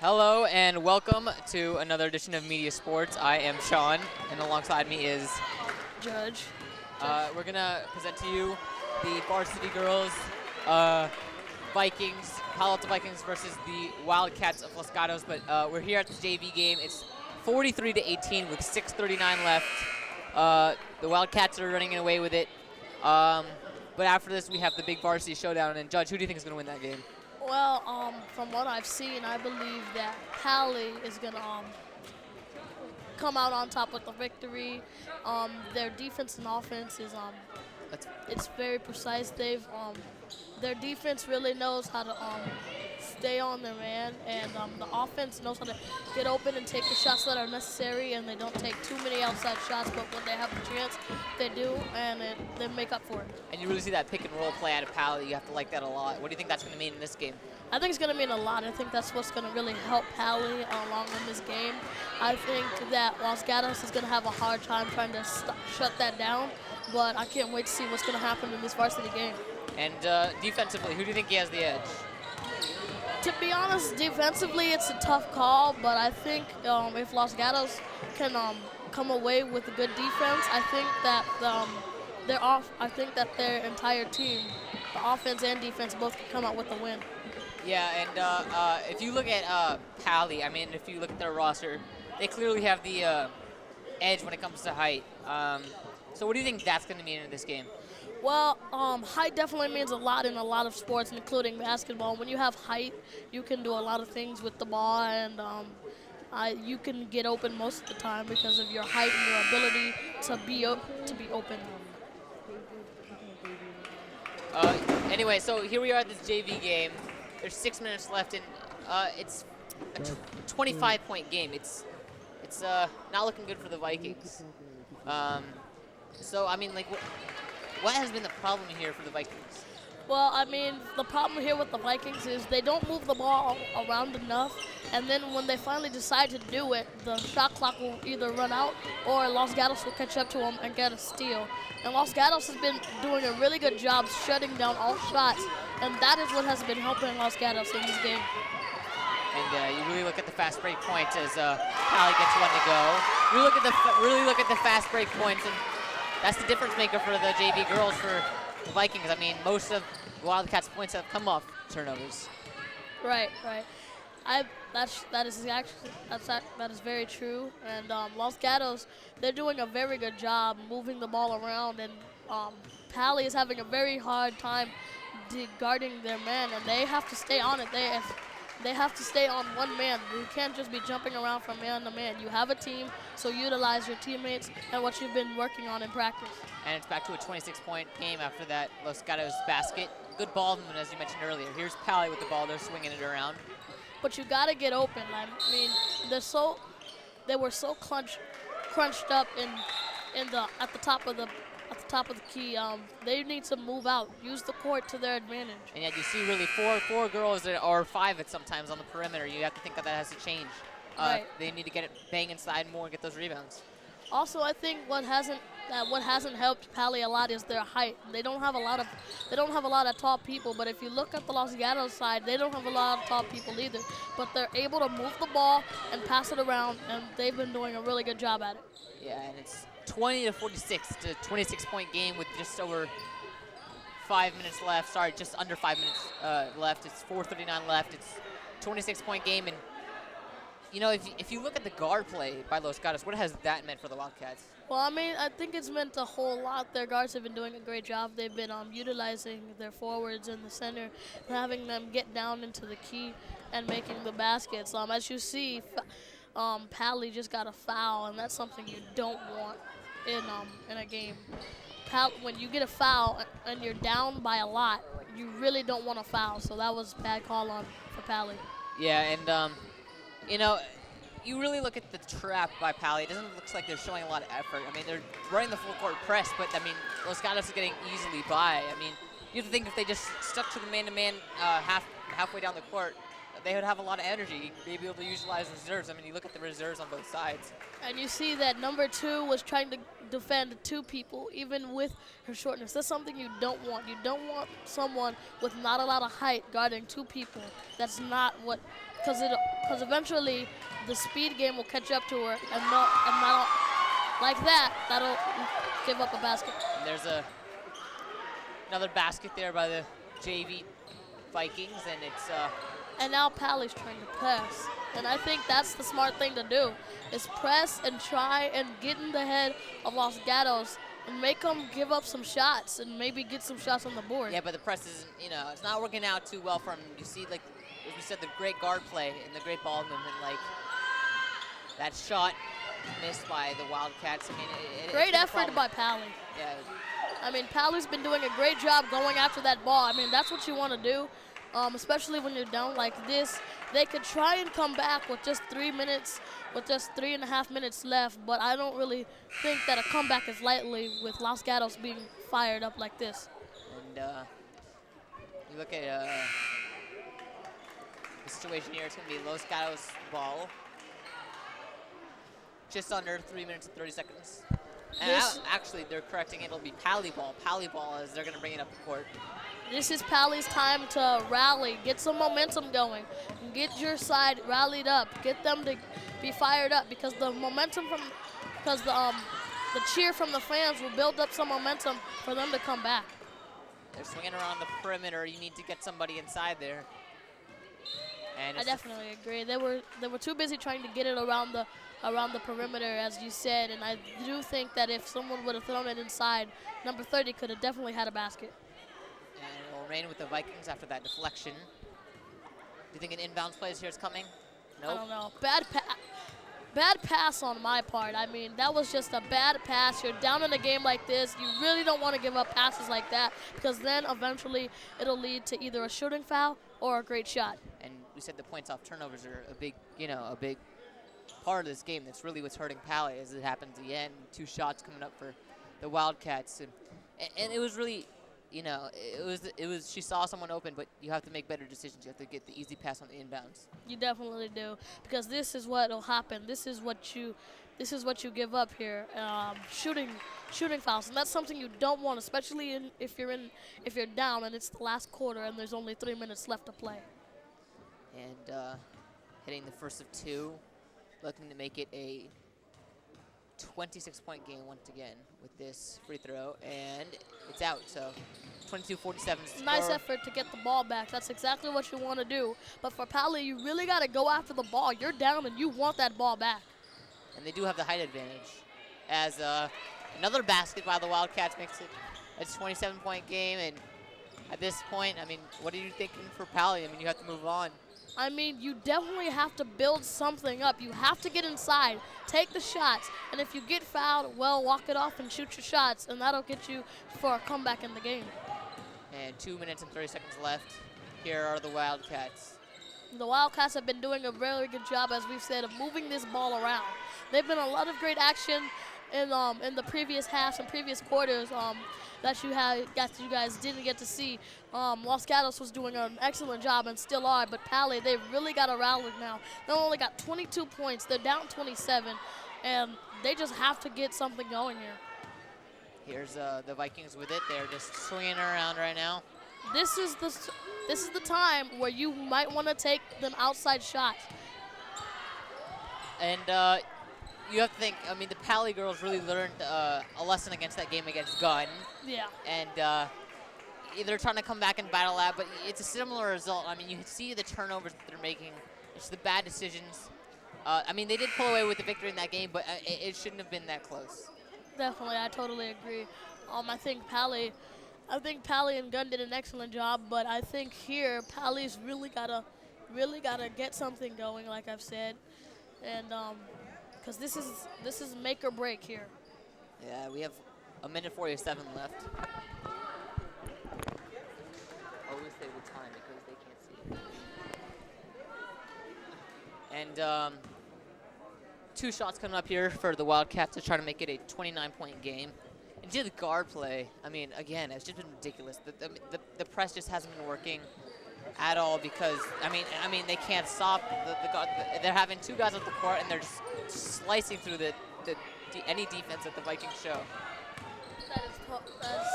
Hello and welcome to another edition of Media Sports. I am Sean, and alongside me is Judge. we're gonna present to you the Varsity Girls Vikings, Palo Alto Vikings versus the Wildcats of Los Gatos. But we're here at the JV game. It's 43 to 18 with 6:39 left. The Wildcats are running away with it. But after this, we have the big varsity showdown. And Judge, who do you think is gonna win that game? Well, from what I've seen, I believe that Paly is gonna come out on top with the victory. Their defense and offense is That's it's very precise. Their defense really knows how to stay on their man, and the offense knows how to get open and take the shots that are necessary, and they don't take too many outside shots, but when they have a chance, they do, and they make up for it. And you really see that pick and roll play out of Paly. You have to like that a lot. What do you think that's going to mean in this game? I think it's going to mean a lot. I think that's what's going to really help Paly along in this game. I think that Los Gatos is going to have a hard time trying to shut that down, but I can't wait to see what's going to happen in this varsity game. And defensively, who do you think he has the edge? To be honest, defensively, it's a tough call, but I think if Los Gatos can come away with a good defense, I think that I think that their entire team, the offense and defense, both can come out with a win. Yeah, and if you look at Paly, I mean, if you look at their roster, they clearly have the edge when it comes to height. So what do you think that's going to mean in this game? Well, height definitely means a lot in a lot of sports, including basketball. When you have height, you can do a lot of things with the ball, and you can get open most of the time because of your height and your ability to be open. Anyway, so here we are at this JV game. There's 6 minutes left, and it's a 25-point game. It's not looking good for the Vikings. So I mean, like, what has been the problem here for the Vikings? Well, I mean, the problem here with the Vikings is they don't move the ball around enough, and then when they finally decide to do it, the shot clock will either run out or Los Gatos will catch up to them and get a steal. And Los Gatos has been doing a really good job shutting down all shots, and that is what has been helping Los Gatos in this game. And you really look at the fast break points as Paly gets one to go. You really look at the fast break points, and that's the difference maker for the JV girls for the Vikings. I mean, most of Wildcats' points have come off turnovers. Right. That is very true. And Los Gatos, they're doing a very good job moving the ball around, and Paly is having a very hard time guarding their man, and they have to stay on it. They have to stay on one man. You can't just be jumping around from man to man. You have a team, so utilize your teammates and what you've been working on in practice. And it's back to a 26-point game after that Los Gatos basket. Good ball movement, as you mentioned earlier. Here's Paly with the ball. They're swinging it around. But you got to get open. I mean, they were so crunched up at the top of the key. They need to move out, use the court to their advantage. And yet you see really four girls or five at sometimes on the perimeter. You have to think that has to change. Right. They need to get it bang inside more and get those rebounds. Also, I think what hasn't helped Paly a lot is their height. They don't have a lot of tall people. But if you look at the Los Gatos side, they don't have a lot of tall people either. But they're able to move the ball and pass it around, and they've been doing a really good job at it. Yeah, and it's 20 to 46 to 26-point game with just over 5 minutes left. Sorry, just under 5 minutes left. It's 4:39 left. It's 26-point game, and you know, if you look at the guard play by Los Gatos, what has that meant for the Wildcats? Well, I mean, I think it's meant a whole lot. Their guards have been doing a great job. They've been utilizing their forwards in the center, having them get down into the key and making the baskets. As you see, Paly just got a foul, and that's something you don't want in a game. When you get a foul and you're down by a lot, you really don't want a foul. So that was a bad call for Paly. Yeah, and you know, you really look at the trap by Paly. It doesn't look like they're showing a lot of effort. I mean, they're running the full court press, but I mean, Los Gatos are getting easily by. I mean, you have to think if they just stuck to the man-to-man halfway down the court, they would have a lot of energy. They'd be able to utilize reserves. I mean, you look at the reserves on both sides. And you see that number 2 was trying to defend 2 people, even with her shortness. That's something you don't want. You don't want someone with not a lot of height guarding 2 people. That's not what because eventually the speed game will catch up to her, and that'll, like that, that'll give up a basket. And there's another basket there by the JV Vikings, and it's And now Paly's trying to press. And I think that's the smart thing to do, is press and try and get in the head of Los Gatos and make them give up some shots and maybe get some shots on the board. yeah, but the press isn't, it's not working out too well for him. You see, like, as we said, the great guard play and the great ball movement, like, that shot missed by the Wildcats. I mean, Great effort by Paly. Yeah. I mean, Paly's been doing a great job going after that ball. I mean, that's what you want to do, especially when you're down like this. They could try and come back with just 3 minutes, with just 3.5 minutes left, but I don't really think that a comeback is likely with Los Gatos being fired up like this. And you look at the situation here, it's going to be Los Gatos ball. Just under 3 minutes and 30 seconds. And actually, they're correcting it. It'll be Paly ball. Paly ball as they're going to bring it up the court. This is Paly's time to rally, get some momentum going, get your side rallied up, get them to be fired up, because the momentum the cheer from the fans will build up some momentum for them to come back. They're swinging around the perimeter. You need to get somebody inside there. And I definitely agree. They were too busy trying to get it around the perimeter, as you said, and I do think that if someone would have thrown it inside, number 30 could have definitely had a basket. And it will remain with the Vikings after that deflection. Do you think an inbounds play here is coming? Nope. I don't know. Bad pass on my part. I mean, that was just a bad pass. You're down in a game like this. You really don't want to give up passes like that, because then eventually it'll lead to either a shooting foul or a great shot. And we said the points off turnovers are a big part of this game. That's really what's hurting Paly, as it happens at the end. 2 shots coming up for the Wildcats, and it was really, it was. She saw someone open, but you have to make better decisions. You have to get the easy pass on the inbounds. You definitely do, because this is what will happen. This is what you give up here, shooting fouls, and that's something you don't want, especially if you're down and it's the last quarter and there's only 3 minutes left to play. And hitting the first of 2, looking to make it a 26-point game once again with this free throw, and it's out. So 22-47. Nice effort to get the ball back. That's exactly what you want to do. But for Paly, you really got to go after the ball. You're down and you want that ball back. And they do have the height advantage, as another basket by the Wildcats makes it a 27-point game. And at this point, I mean, what are you thinking for Paly? I mean, you have to move on. I mean, you definitely have to build something up. You have to get inside, take the shots, and if you get fouled, well, walk it off and shoot your shots, and that'll get you for a comeback in the game. And 2 minutes and 30 seconds left. Here are the Wildcats. The Wildcats have been doing a very good job, as we've said, of moving this ball around. They've been a lot of great action in the previous halves and previous quarters that you guys didn't get to see. Los Gatos was doing an excellent job and still are, but Paly, they've really got to rally now. They only got 22 points. They're down 27, and they just have to get something going here. Here's the Vikings with it. They're just swinging around right now. This is the time where you might want to take them outside shots. And you have to think, I mean, the Paly girls really learned a lesson against that game against Gunn. Yeah. And they're trying to come back and battle that, but it's a similar result. I mean, you can see the turnovers that they're making. It's the bad decisions. I mean, they did pull away with the victory in that game, but it shouldn't have been that close. Definitely, I totally agree. I think Paly and Gunn did an excellent job, but I think here Paly's really gotta get something going, like I've said, and because this is make or break here. Yeah, we have a minute 47 left. Always say the time because they can't see it. And 2 shots coming up here for the Wildcats to try to make it a 29-point game. And the guard play, I mean, again, it's just been ridiculous. The press just hasn't been working at all because, I mean, they can't stop the guard. They're having 2 guys off the court, and they're just slicing through any defense that the Vikings show. That is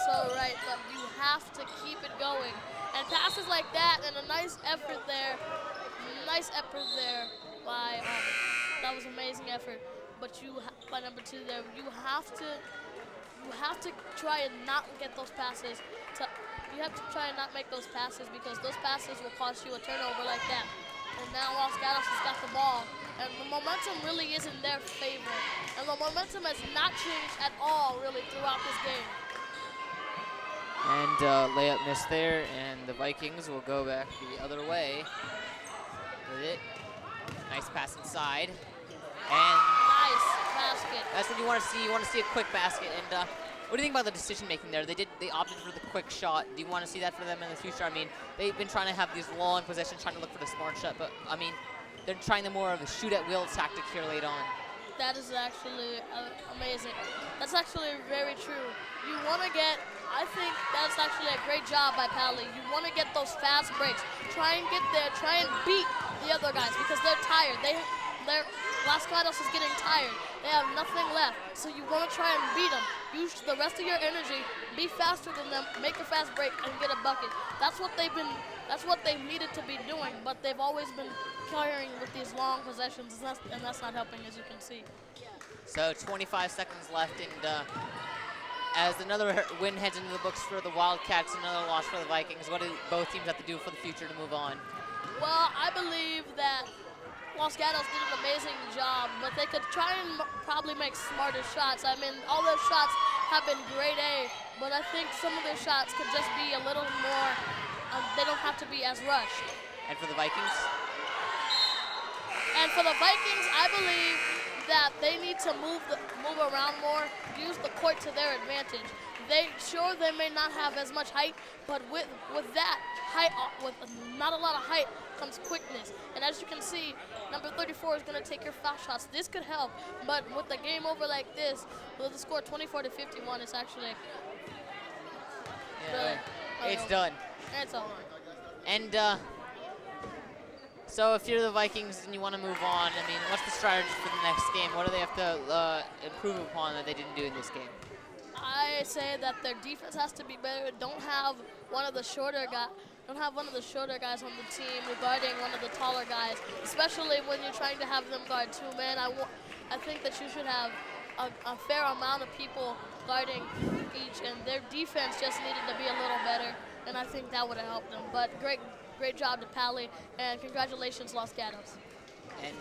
so right, but you have to keep it going. And passes like that and a nice effort there. nice effort there by that was amazing effort. But by number 2 there, you have to try and not get those passes. You have to try and not make those passes because those passes will cost you a turnover like that. And now Los Gatos has got the ball, and the momentum really is in their favor. And the momentum has not changed at all really throughout this game. And layup missed there, and the Vikings will go back the other way with it. Nice pass inside. And nice basket. That's what you want to see. You want to see a quick basket. And what do you think about the decision making there? They opted for the quick shot. Do you want to see that for them in the future? I mean, they've been trying to have these long possessions, trying to look for the smart shot, but I mean, they're trying the more of a shoot at will tactic here late on. That is actually amazing. That's actually very true. You want to get, I think that's actually a great job by Paly. You want to get those fast breaks. Try and get there, try and beat the other guys because they're tired. Las Gatos is getting tired. They have nothing left. So you want to try and beat them. Use the rest of your energy, be faster than them, make a fast break, and get a bucket. That's what they've needed to be doing, but they've always been carrying with these long possessions, and that's not helping, as you can see. So 25 seconds left, and as another win heads into the books for the Wildcats, another loss for the Vikings, what do both teams have to do for the future to move on? Well, I believe that Los Gatos did an amazing job, but they could try and probably make smarter shots. I mean, all their shots have been grade A, but I think some of their shots could just be a little more, they don't have to be as rushed. And for the Vikings? And for the Vikings, I believe that they need to move around more, use the court to their advantage. They may not have as much height, but with that height, with not a lot of height, comes quickness. And as you can see, number 34 is going to take your foul shots. This could help, but with the game over like this, with the score 24-51, it's actually it's done. It's over. And so if you're the Vikings and you want to move on, I mean, what's the strategy for the next game? What do they have to improve upon that they didn't do in this game? I say that their defense has to be better. Don't have one of the shorter guys on the team regarding one of the taller guys, especially when you're trying to have them guard 2 men. I think that you should have a fair amount of people guarding each, and their defense just needed to be a little better, and I think that would have helped them. But great job to Paly, and congratulations, Los Gatos. And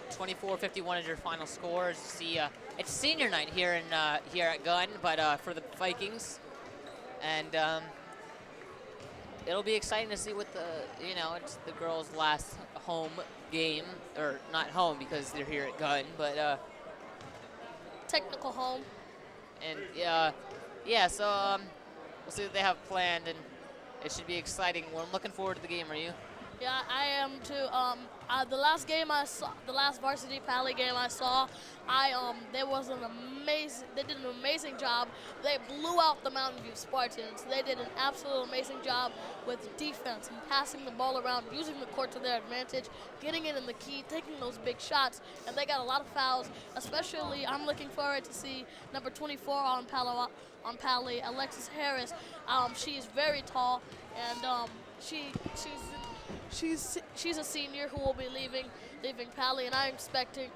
24-51 is your final score. As you see, it's senior night here at Gunn, but for the Vikings, and it'll be exciting to see what it's the girls' last home game, or not home because they're here at Gunn, but technical home. And so we'll see what they have planned, and it should be exciting. Well, I'm looking forward to the game. Are you? Yeah, I am too. The last game I saw, the last varsity Paly game I saw, they did an amazing job. They blew out the Mountain View Spartans. They did an absolute amazing job with defense and passing the ball around, using the court to their advantage, getting it in the key, taking those big shots, and they got a lot of fouls. Especially, I'm looking forward to see number 24 on Paly, Alexis Harris. She's very tall, and she's a senior who will be leaving Paly, and I expect to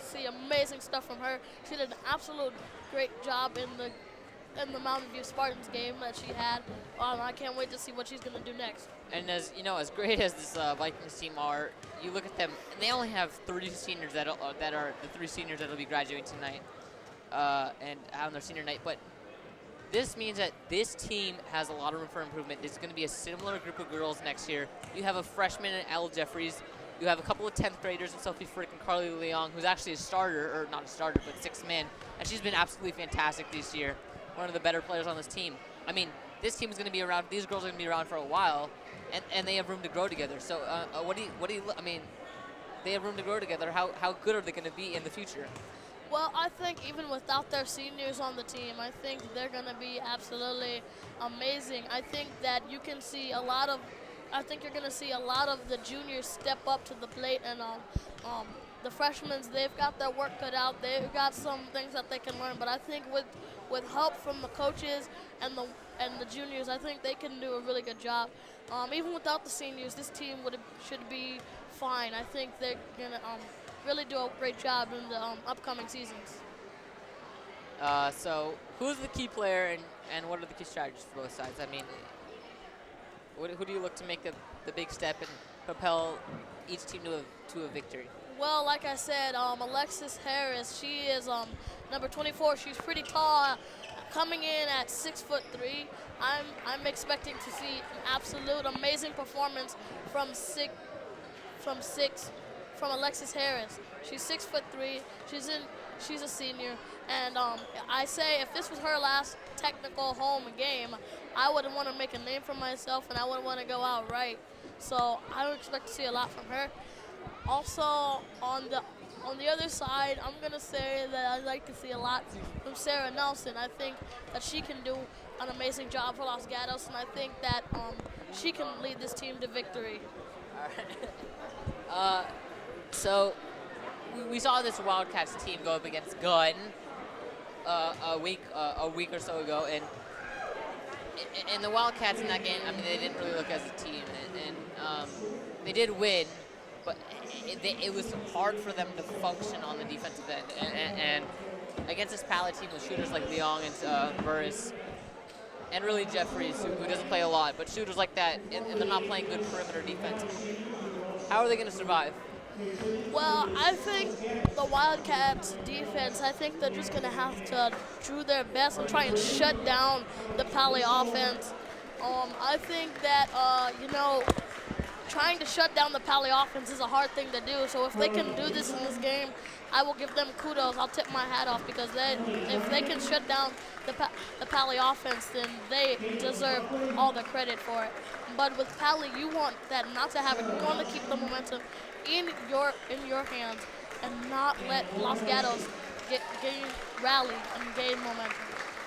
see amazing stuff from her. She did an absolute great job in the Mountain View Spartans game that she had. I can't wait to see what she's going to do next. And as great as this Vikings team are, you look at them, and they only have 3 seniors that are the 3 seniors that will be graduating tonight and on their senior night. But this means that this team has a lot of room for improvement. It's going to be a similar group of girls next year. You have a freshman in Elle Jeffries. You have a couple of 10th graders in Sophie Frick and Carly Leong, who's actually a starter, or not a starter, but 6th man. And she's been absolutely fantastic this year. One of the better players on this team. I mean, this team is going to be around, these girls are going to be around for a while, and they have room to grow together. So I mean, they have room to grow together. How good are they going to be in the future? Well, I think even without their seniors on the team, I think they're going to be absolutely amazing. I think that you can see you're going to see a lot of the juniors step up to the plate and the freshmen, they've got their work cut out. They've got some things that they can learn. But I think with help from the coaches and the juniors, I think they can do a really good job. Even without the seniors, this team should be fine. I think they're gonna really do a great job in the upcoming seasons. So who's the key player and what are the key strategies for both sides? I mean, who do you look to make the big step and propel each team to a victory? Well, like I said, Alexis Harris, she is number 24. She's pretty tall, coming in at 6'3". I'm expecting to see an absolute amazing performance from Alexis Harris. She's 6'3". She's a senior, and I say if this was her last technical home game, I would want to make a name for myself, and I would want to go out right. So I would expect to see a lot from her. Also, on the other side, I'm gonna say that I'd like to see a lot from Sarah Nelson. I think that she can do an amazing job for Los Gatos, and I think that she can lead this team to victory. All right. So we saw this Wildcats team go up against Gunn a week or so ago, and the Wildcats in that game, I mean, they didn't really look as a team, and they did win, but it was hard for them to function on the defensive end, and against this Paly team with shooters like Leong and Burris, and really Jeffries, who doesn't play a lot, but shooters like that, and they're not playing good perimeter defense. How are they going to survive? Well, I think the Wildcats defense, I think they're just going to have to do their best and try and shut down the Paly offense. I think that, trying to shut down the Paly offense is a hard thing to do. So if they can do this in this game, I will give them kudos. I'll tip my hat off because if they can shut down the Paly offense, then they deserve all the credit for it. But with Paly, you want that not to happen. You want to keep the momentum in your hands and not let Los Gatos rally and gain momentum.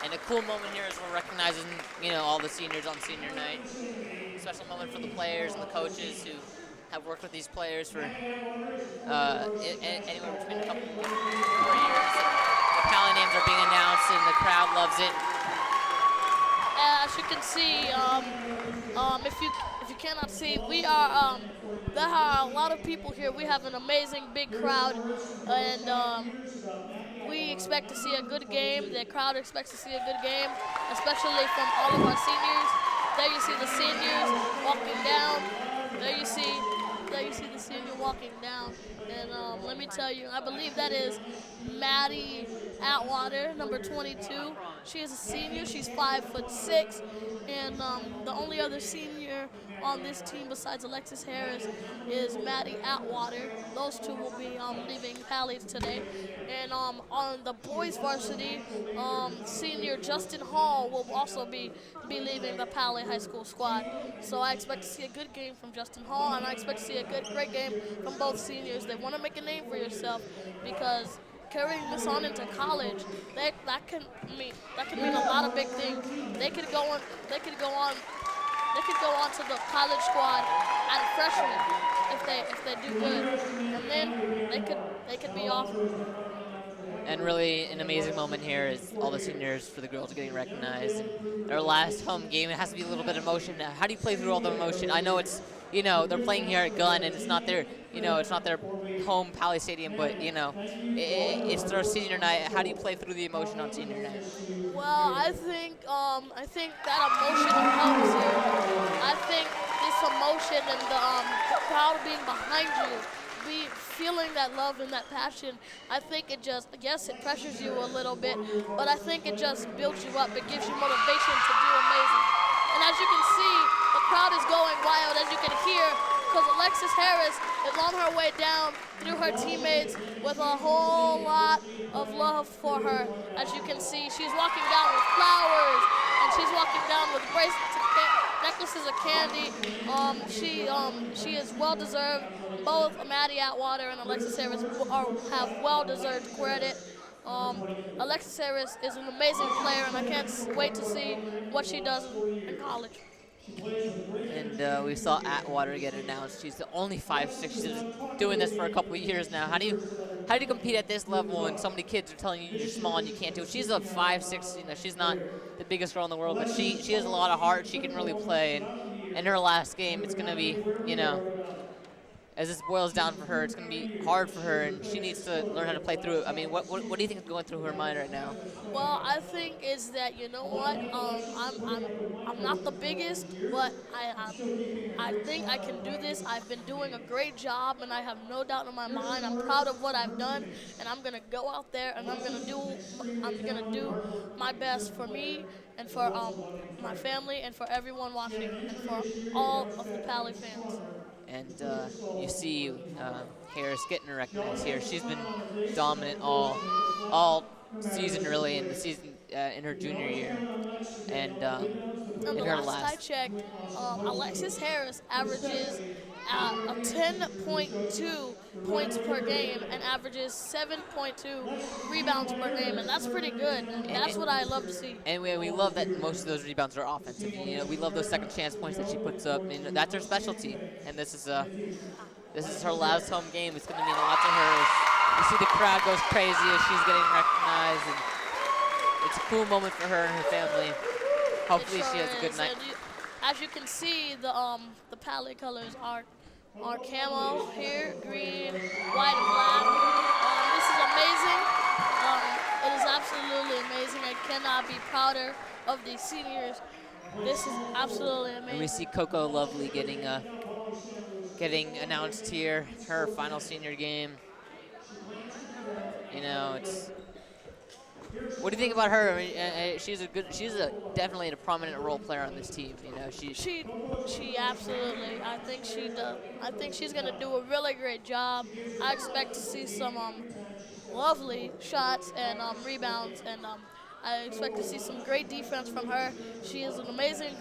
And a cool moment here is we're recognizing, all the seniors on senior night. Special moment for the players and the coaches who have worked with these players for anywhere between a couple 4 years. The Paly names are being announced and the crowd loves it. As you can see, if you cannot see, there are a lot of people here. We have an amazing big crowd, and we expect to see a good game. The crowd expects to see a good game, especially from all of our seniors. There you see the seniors walking down. There you see the senior walking down. And let me tell you, I believe that is Maddie Atwater, number 22. She is a senior. She's 5'6", and the only other senior on this team besides Alexis Harris is Maddie Atwater. Those two will be leaving Paly today. And on the boys varsity, senior Justin Hall will also be leaving the Paly High School squad. So I expect to see a good game from Justin Hall, and I expect to see a great game from both seniors. They want to make a name for yourself because carrying this on into college, that can mean a lot of big things. They could go on to the college squad as a freshman if they do good, and then they could be off. And really an amazing moment here is all the seniors for the girls getting recognized. And their last home game, it has to be a little bit of emotion. How do you play through all the emotion? I know it's, they're playing here at Gunn and it's not their home Paly Stadium, but, it's their senior night. How do you play through the emotion on senior night? Well, I think that emotion helps you. I think this emotion and the crowd being behind you, feeling that love and that passion, I think it just, yes, it pressures you a little bit, but I think it just builds you up. It gives you motivation to do amazing. And as you can see, the crowd is going wild, as you can hear, because Alexis Harris is on her way down through her teammates with a whole lot of love for her. As you can see, she's walking down with flowers, and she's walking down with bracelets and necklaces of candy. She is well-deserved. Both Maddie Atwater and Alexis Harris have well-deserved credit. Alexis Harris is an amazing player, and I can't wait to see what she does in college. And we saw Atwater get announced. She's the only 5'6". She's been doing this for a couple of years now. How do you compete at this level when so many kids are telling you you're small and you can't do it? She's a 5'6". You know, she's not the biggest girl in the world, but she has a lot of heart. She can really play. And in her last game, it's gonna be, as this boils down for her, it's going to be hard for her, and she needs to learn how to play through it. I mean, what do you think is going through her mind right now? Well, I think is that you know what, I'm not the biggest, but I think I can do this. I've been doing a great job, and I have no doubt in my mind. I'm proud of what I've done, and I'm gonna go out there and I'm gonna do my best for me and for my family and for everyone watching and for all of the Paly fans. And you see Harris getting recognized here. She's been dominant all season, really, in the season in her junior year, and And in the her last I last. checked, Alexis Harris averages a 10.2 points per game and averages 7.2 rebounds per game, and that's pretty good. And And, that's what I love to see. and we love that most of those rebounds are offensive. You know, we love those second chance points that she puts up. And that's her specialty. And this is her last home game. It's going to mean a lot to her. You see the crowd goes crazy as she's getting recognized, and it's a cool moment for her and her family. Hopefully It she sure has a good is. night. And as you can see, the palette colors are camo here, green, white, and black. This is amazing. It is absolutely amazing. I cannot be prouder of these seniors. This is absolutely And we amazing. see Coco Lovely getting announced here, her final senior game. You know, it's. What do you think about her? I mean, she's definitely a prominent role player on this team. You know, She absolutely. I think she does. I think she's gonna do a really great job. I expect to see some lovely shots and rebounds, and I expect to see some great defense from her. She is an amazing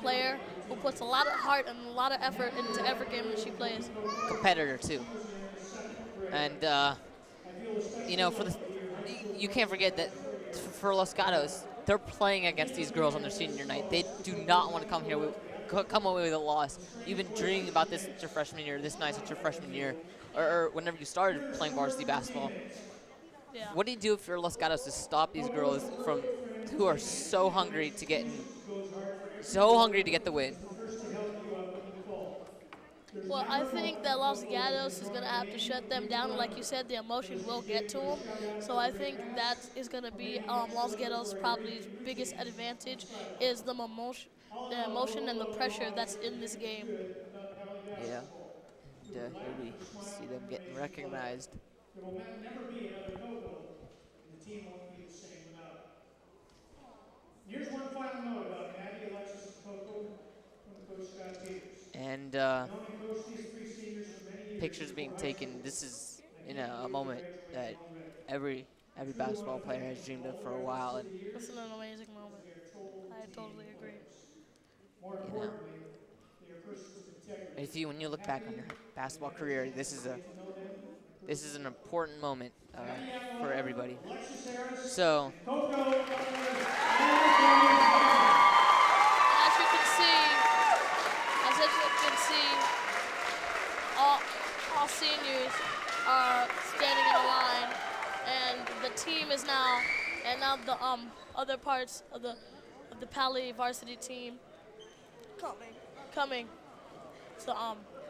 player who puts a lot of heart and a lot of effort into every game that she plays. competitor too. And you can't forget that for Los Gatos, they're playing against these girls on their senior night. They do not want to come away with a loss. You've been dreaming about this since your freshman year, this night since your freshman year, or whenever you started playing varsity basketball. Yeah. What do you do for Los Gatos to stop these girls who are so hungry to get the win? Well, I think that Los Gatos is going to have to shut them down. Like you said, the emotion will get to them. So I think that is going to be Los Gatos' probably biggest advantage is the emotion and the pressure that's in this game. Yeah. And here we see them getting recognized. Here's one final note about Maddie, Alexis, and Coco from Coach Scott Peters. And Known and coached these three seniors for many years. pictures being taken. This is, a moment that every basketball player has dreamed of for a while. And This is an amazing moment. I totally agree. More importantly, they are persons with integrity. when you look back on your basketball career, this is an important moment for everybody. So Coco, As you can see, all seniors are standing in a line, and the team is now the other parts of the Paly varsity team coming to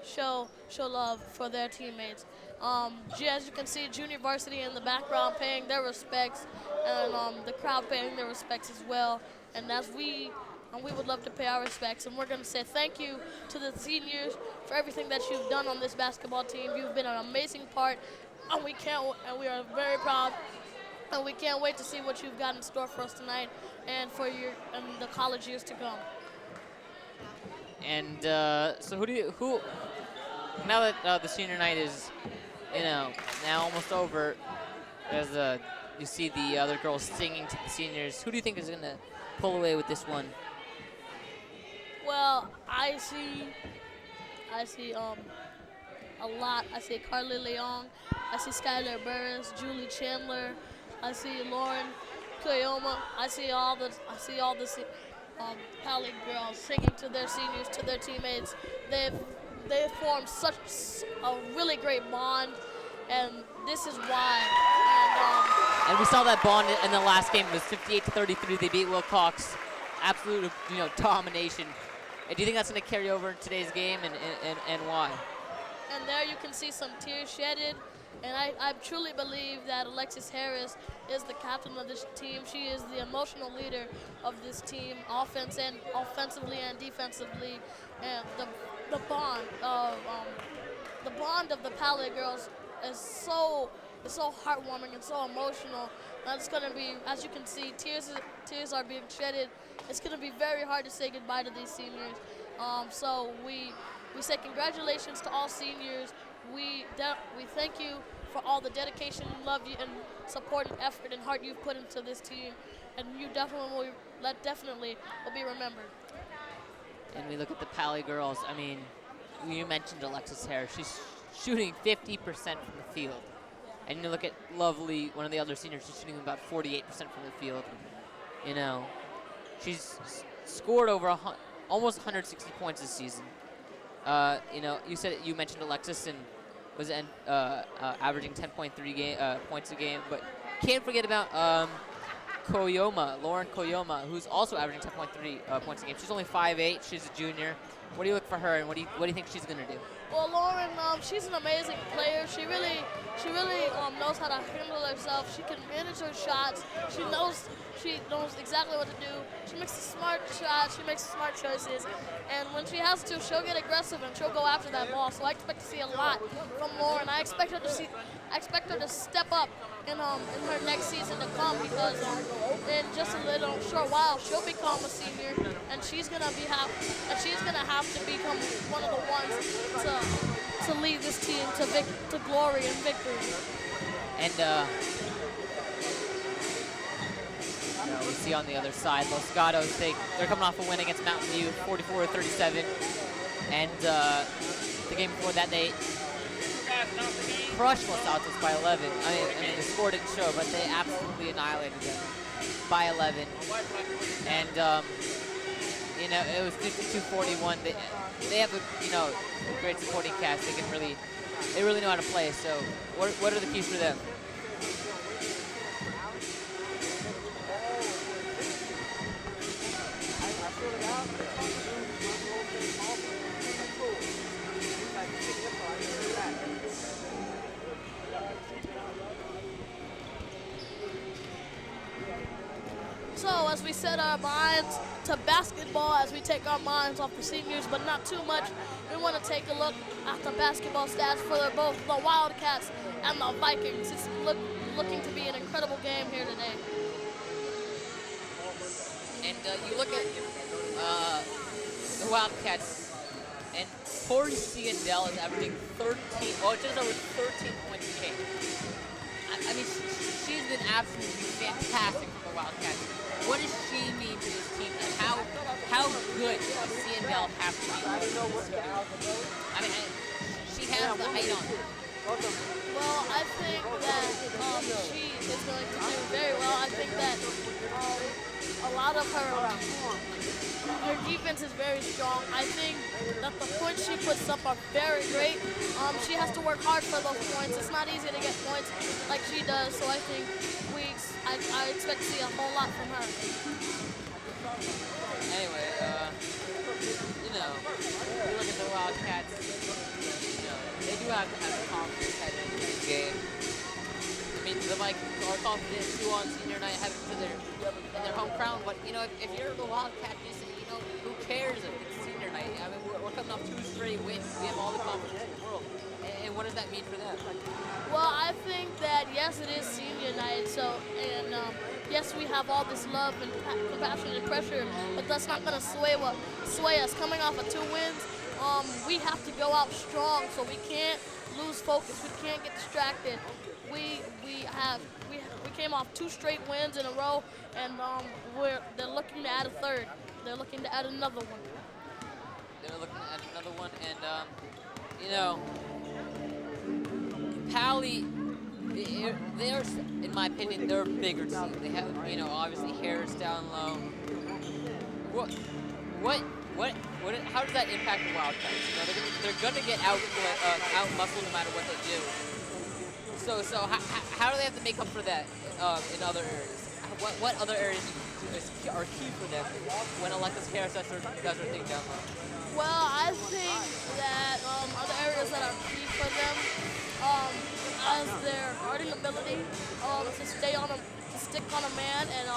show love for their teammates. As you can see, junior varsity in the background paying their respects, and the crowd paying their respects as well. And we would love to pay our respects, and we're going to say thank you to the seniors for everything that you've done on this basketball team. You've been an amazing part, and we are very proud, and we can't wait to see what you've got in store for us tonight and for the college years to come. And so who now that the senior night is now almost over, as you see the other girls singing to the seniors, who do you think is going to pull away with this one? Well, I see a lot. I see Carly Leong, I see Skylar Burris, Julie Chandler, I see Lauren Koyoma. I see all the Paly girls singing to their seniors, to their teammates. They've formed such a really great bond, and this is why. And we saw that bond in the last game. It was 58-33. They beat Wilcox. Absolute, domination. And do you think that's going to carry over in today's game, and why? And there you can see some tears shedded. And I truly believe that Alexis Harris is the captain of this team. She is the emotional leader of this team, offensively and defensively. And the bond of the Paly girls is so heartwarming and so emotional. And it's going to be, as you can see, tears are being shedded. It's going to be very hard to say goodbye to these seniors. So we say congratulations to all seniors. We thank you for all the dedication, love, and support and effort and heart you've put into this team, and you definitely will be remembered. And we look at the Paly girls. I mean, you mentioned Alexis Harris. She's shooting 50% from the field. And you look at Lovely, one of the other seniors, she's shooting about 48% from the field. She's scored over almost 160 points this season. You mentioned Alexis and was averaging 10.3 points a game, but can't forget about Lauren Koyoma, who's also averaging 10.3 points a game. She's only 5'8". She's a junior. What do you look for her, and what do you think she's gonna do? Well, Lauren, she's an amazing player. She really knows how to handle herself. She can manage her shots. She knows exactly what to do. She makes smart shots. She makes smart choices. And when she has to, she'll get aggressive and she'll go after that ball. So I expect to see a lot from Lauren. I expect her to step up in her next season to come, because in just a little short while she'll become a senior, and she's gonna have to become one of the ones to lead this team to glory and victory. And we see on the other side, Los Gatos, they're coming off a win against Mountain View, 44-37, and the game before that they crushed Los Altos by 11. I mean, the score didn't show, but they absolutely annihilated them by 11. And it was 52-41. They have a great supporting cast. They really know how to play. So what are the keys for them? So as we set our minds to basketball, as we take our minds off the seniors, but not too much, we want to take a look at the basketball stats for both the Wildcats and the Vikings. It's looking to be an incredible game here today. And you look at the Wildcats, and Tori Ciandel is averaging just over 13 points a game. I mean, she's been absolutely fantastic for the Wildcats. What does she mean to this team, and how good does Ciandel have to be? I mean, she has the height on her. Well, I think that she is going to do very well. I think that a lot of her defense is very strong. I think that the points she puts up are very great. She has to work hard for those points. It's not easy to get points like she does, so I think I expect to see a whole lot from her. Anyway, you look at the Wildcats, they do have to have confidence heading into this game. I mean, the Vikings are confident too on senior night, having in their home crown, but if you're the Wildcat, you say, who cares if it's senior night? I mean, we're coming off 2 straight wins. We have all the confidence in the world. And what does that mean for them? Well, I think that yes, it is senior night. Yes, we have all this love and compassion and pressure, but that's not going to sway us. Coming off of 2 wins, we have to go out strong, so we can't lose focus. We can't get distracted. We came off 2 straight wins in a row, and they're looking to add a third. They're looking to add another one. They're looking to add another one, and Paly, they're, in my opinion, they're a bigger team. They have, obviously Harris down low. How does that impact the Wildcats? You know, they're gonna get out muscled no matter what they do. So how do they have to make up for that in other areas? What other areas are key for them when Alexis Harris does her thing down low? Well, I think that other areas that are key for them as their guarding ability to stick on a man, and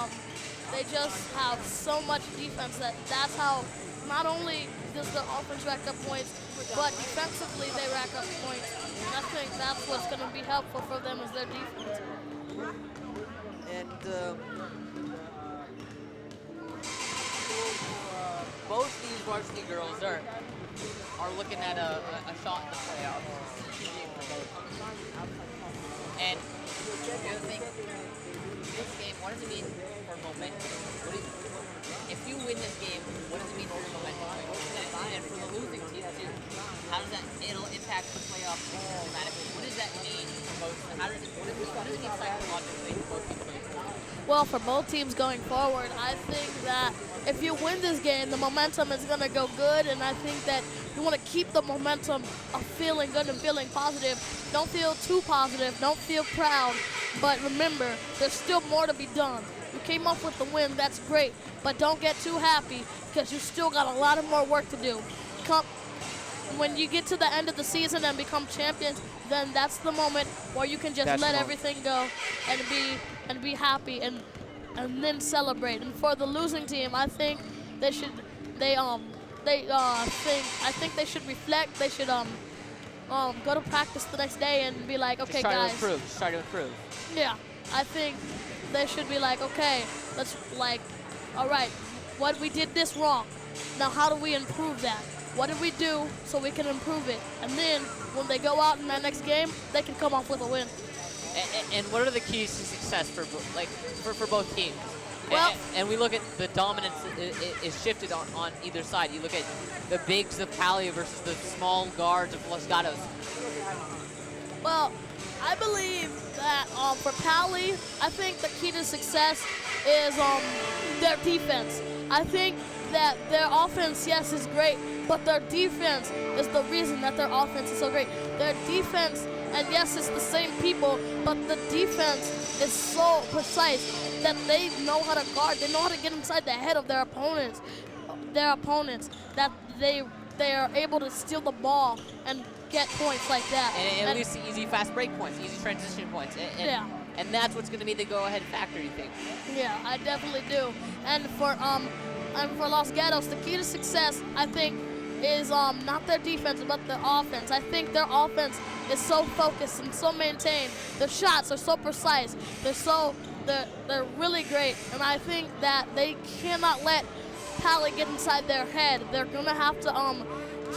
they just have so much defense that's how not only does their offense rack up points, but defensively they rack up points. And I think that's what's going to be helpful for them is their defense. And both these varsity girls are looking at a shot in the playoffs. And the other thing, this game, what does it mean for momentum? If you win this game, what does it mean for momentum? And for the losing team too, how does that it'll impact the playoffs dramatically? What does that mean for both? What does it mean psychologically for both people going forward? Well, for both teams going forward, I think that if you win this game, the momentum is going to go good, and I think that you want to keep the momentum of feeling good and feeling positive. Don't feel too positive. Don't feel proud. But remember, there's still more to be done. You came up with the win, that's great, but don't get too happy because you still got a lot of more work to do. When you get to the end of the season and become champions, then that's the moment where you can just let everything go and be happy and then celebrate. And for the losing team, I think they should reflect. They should go to practice the next day and be like, okay, guys. Try to improve. Yeah, I think they should be like, okay, all right, we did this wrong. Now how do we improve that? What did we do so we can improve it? And then when they go out in that next game, they can come off with a win. And what are the keys to success for both teams? Well, and we look at the dominance is shifted on either side. You look at the bigs of Paly versus the small guards of Los Gatos. Well, I believe that for Paly, I think the key to success is their defense. I think that their offense, yes, is great, but their defense is the reason that their offense is so great. Their defense, and yes, it's the same people, but the defense is so precise that they know how to guard. They know how to get inside the head of their opponents. That they are able to steal the ball and get points like that. And at least easy fast break points, easy transition points. Yeah. And that's what's going to be the go-ahead factor, you think? Yeah, I definitely do. And for Los Gatos, the key to success, I think, is not their defense, but their offense. I think their offense is so focused and so maintained. Their shots are so precise. They're really great. And I think that they cannot let Paly get inside their head. They're gonna have to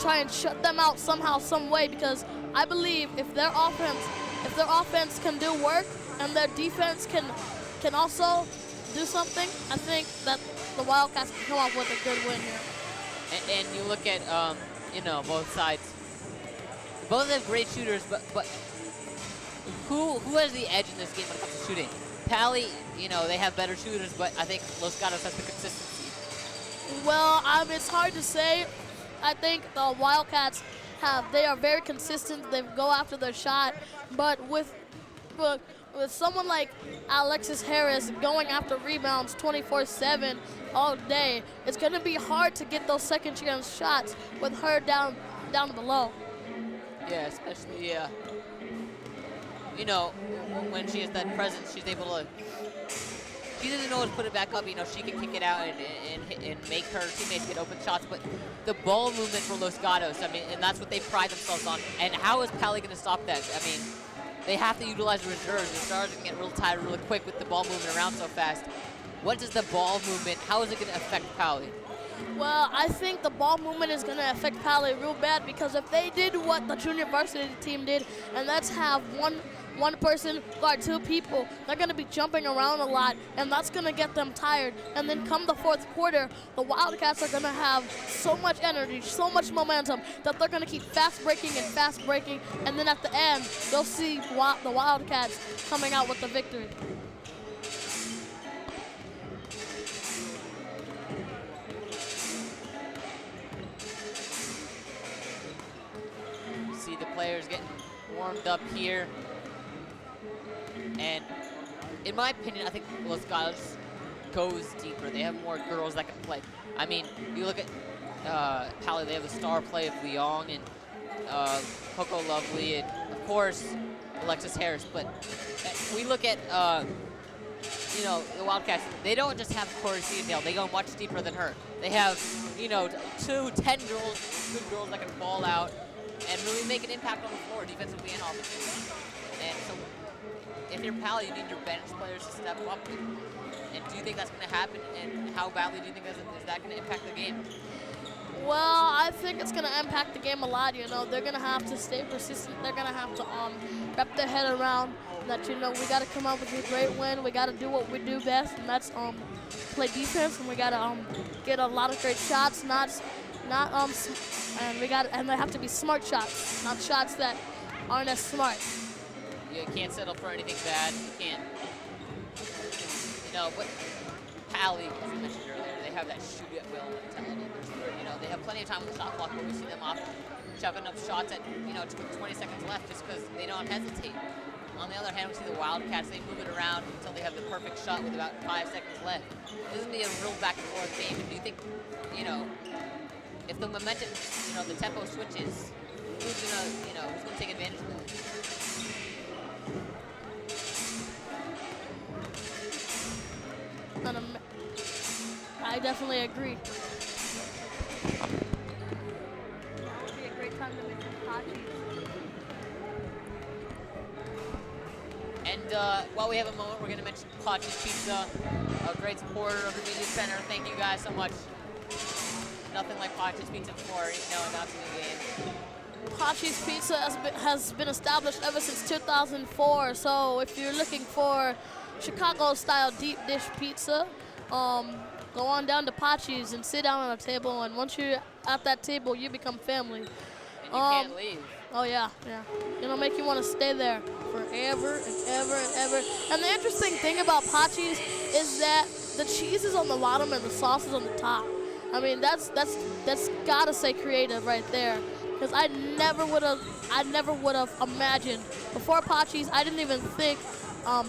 try and shut them out somehow, some way, because I believe if their offense can do work and their defense can also do something, I think that the Wildcats can come up with a good win here. And you look at both sides. Both have great shooters, but who has the edge in this game when it comes to shooting? Paly, they have better shooters, but I think Los Gatos has the consistency. Well, it's hard to say. I think the Wildcats they are very consistent. They go after their shot, but with someone like Alexis Harris going after rebounds 24/7 all day, it's going to be hard to get those second chance shots with her down below. Yeah, especially when she has that presence, she's able to. She doesn't always put it back up. She can kick it out and make her teammates get open shots. But the ball movement for Los Gatos, and that's what they pride themselves on. And how is Paly going to stop that? They have to utilize the reserves. The stars can get real tired really quick with the ball moving around so fast. What does the ball movement, how is it going to affect Paly? Well, I think the ball movement is going to affect Paly real bad, because if they did what the junior varsity team did, and that's have one person guard two people, they're going to be jumping around a lot, and that's going to get them tired. And then come the fourth quarter, the Wildcats are going to have so much energy, so much momentum, that they're going to keep fast breaking, and then at the end, they'll see the Wildcats coming out with the victory. players getting warmed up here. And in my opinion, I think Los Gatos goes deeper. They have more girls that can play. I mean, you look at Paly, they have the star play of Leong and Coco Lovely, and of course, Alexis Harris. But we look at, you know, the Wildcats, they don't just have Corey Seedale. They go much deeper than her. They have, you know, 10 girls, good girls that can ball out and really make an impact on the floor, defensively and offensively. And so, if you're Paly, you need your bench players to step up. And do you think that's going to happen? And how badly do you think is that going to impact the game? Well, I think it's going to impact the game a lot. You know, they're going to have to stay persistent. They're going to have to wrap their head around that, you know, we got to come up with a great win. We got to do what we do best, and that's play defense. And we got to get a lot of great shots, and they have to be smart shots, not shots that aren't as smart. You can't settle for anything bad. You can't, you know, but Paly, as I mentioned earlier, they have that shoot at will mentality. You know, they have plenty of time with the shot clock, but we see them often chucking up shots at, you know, 20 seconds left just because they don't hesitate. On the other hand, we see the Wildcats, they move it around until they have the perfect shot with about 5 seconds left. This is going to be a real back and forth game. And do you think, you know, if the momentum, you know, the tempo switches, who's going to, you know, who's going to take advantage of that? I definitely agree. That would be a great time to mention Pachi. And while we have a moment, we're going to mention Pachi's Pizza, a great supporter of the Media Center. Thank you guys so much. Nothing like Pachi's Pizza before, you know, announcing the game. Pachi's Pizza has been established ever since 2004. So if you're looking for Chicago-style deep dish pizza, go on down to Pachi's and sit down on a table. And once you're at that table, you become family. And you can't leave. Oh yeah. It'll make you want to stay there forever and ever and ever. And the interesting thing about Pachi's is that the cheese is on the bottom and the sauce is on the top. I mean, that's gotta say creative right there. Because I never would have imagined before Pachi's. I didn't even think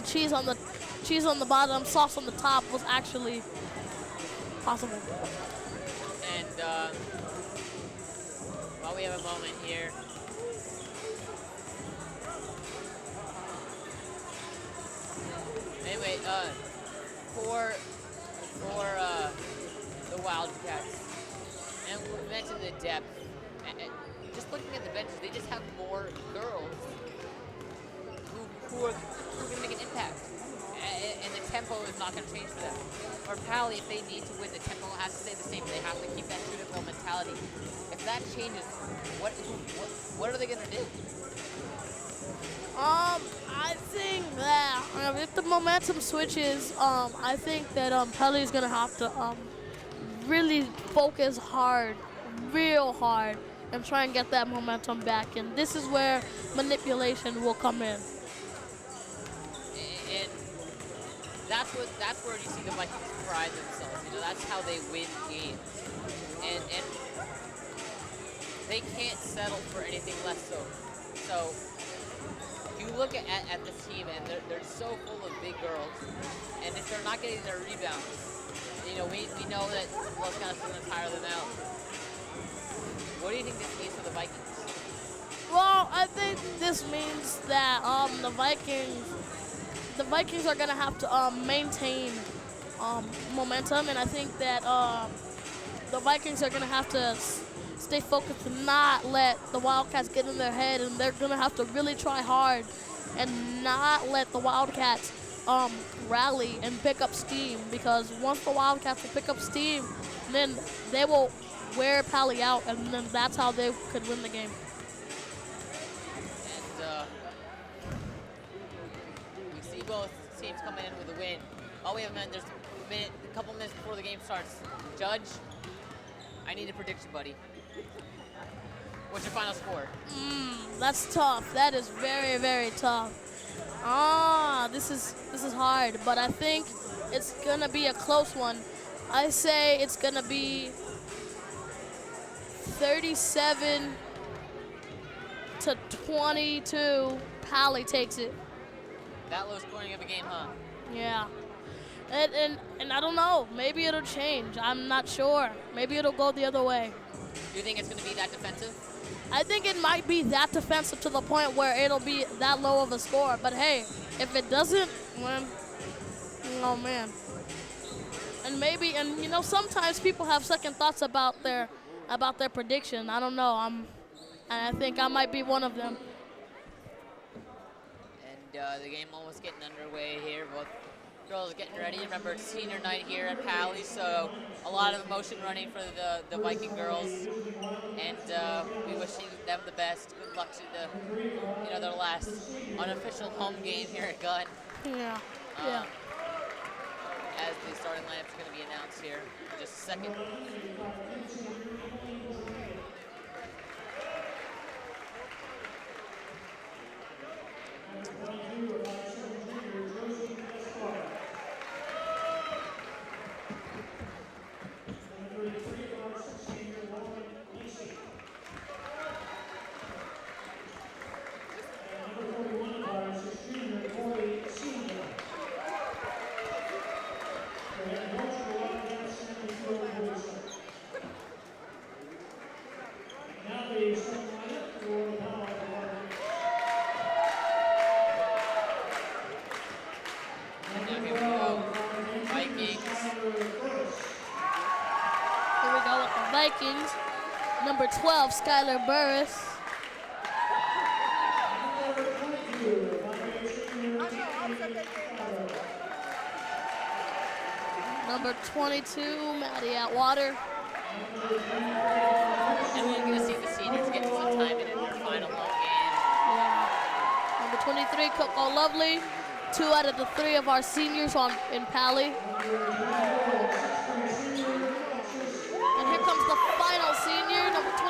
cheese on the bottom, sauce on the top was actually possible. And while we have a moment here, anyway, for the Wildcats, and we mentioned the depth. And just looking at the benches, they just have more girls who are going to make an impact. And the tempo is not going to change for them. For Paly, if they need to win, the tempo has to stay the same. They have to keep that shoot-at-will mentality. If that changes, what are they going to do? I think that if the momentum switches, I think that Paly is going to have to really focus hard, real hard, and try and get that momentum back. And this is where manipulation will come in. And that's where you see the Vikings pride themselves. You know, that's how they win games. And they can't settle for anything less so. So you look at this team, and they're so full of big girls. And if they're not getting their rebounds, you know, we know that Los Gatos is going to tire them out. What do you think this means for the Vikings? Well, I think this means that the Vikings are gonna have to maintain momentum, and I think that the Vikings are gonna have to stay focused and not let the Wildcats get in their head, and they're gonna have to really try hard and not let the Wildcats rally and pick up steam, because once the Wildcats will pick up steam, then they will wear Paly out, and then that's how they could win the game. And we see both teams coming in with a win. All we have, there's a couple minutes before the game starts. Judge, I need a prediction, buddy. What's your final score? That's tough. That is very, very tough. This is hard, but I think it's gonna be a close one. I say it's gonna be 37-25. 21-22. Paly takes it. That low scoring of a game, huh? Yeah. And I don't know. Maybe it'll change. I'm not sure. Maybe it'll go the other way. Do you think it's going to be that defensive? I think it might be that defensive to the point where it'll be that low of a score. But hey, if it doesn't, then, oh man. And maybe, and you know, sometimes people have second thoughts about their prediction. I don't know. And I think I might be one of them. And the game almost getting underway here. Both girls getting ready. Remember, it's senior night here at Paly, so a lot of emotion running for the Viking girls. And we wishing them the best. Good luck to their last unofficial home game here at Gunn. Yeah. Yeah. As the starting lineup is going to be announced here in just a second. Vikings, number 12, Skylar Burris. Number 22, Maddie Atwater. And we're going to see the seniors getting some time in their final home game. Yeah. Number 23, Coco Lovely. 2 out of the 3 of our seniors in Paly. Here comes the final senior, number 24,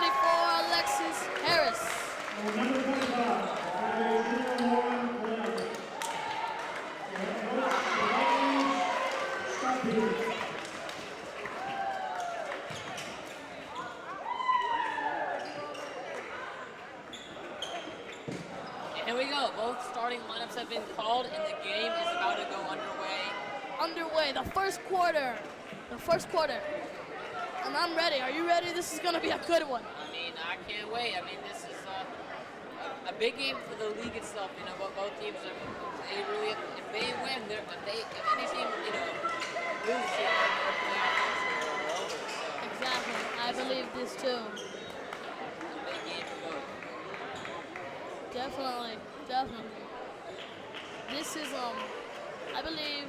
Alexis Harris. And here we go. Both starting lineups have been called, and the game is about to go underway. The first quarter. And I'm ready. Are you ready? This is going to be a good one. I mean, I can't wait. I mean, this is a big game for the league itself. You know, both teams are, they really, if they win, if any team, you know, loses, their playoffs are over. So. Exactly. I believe this too. A big game for both. Definitely. This is, I believe.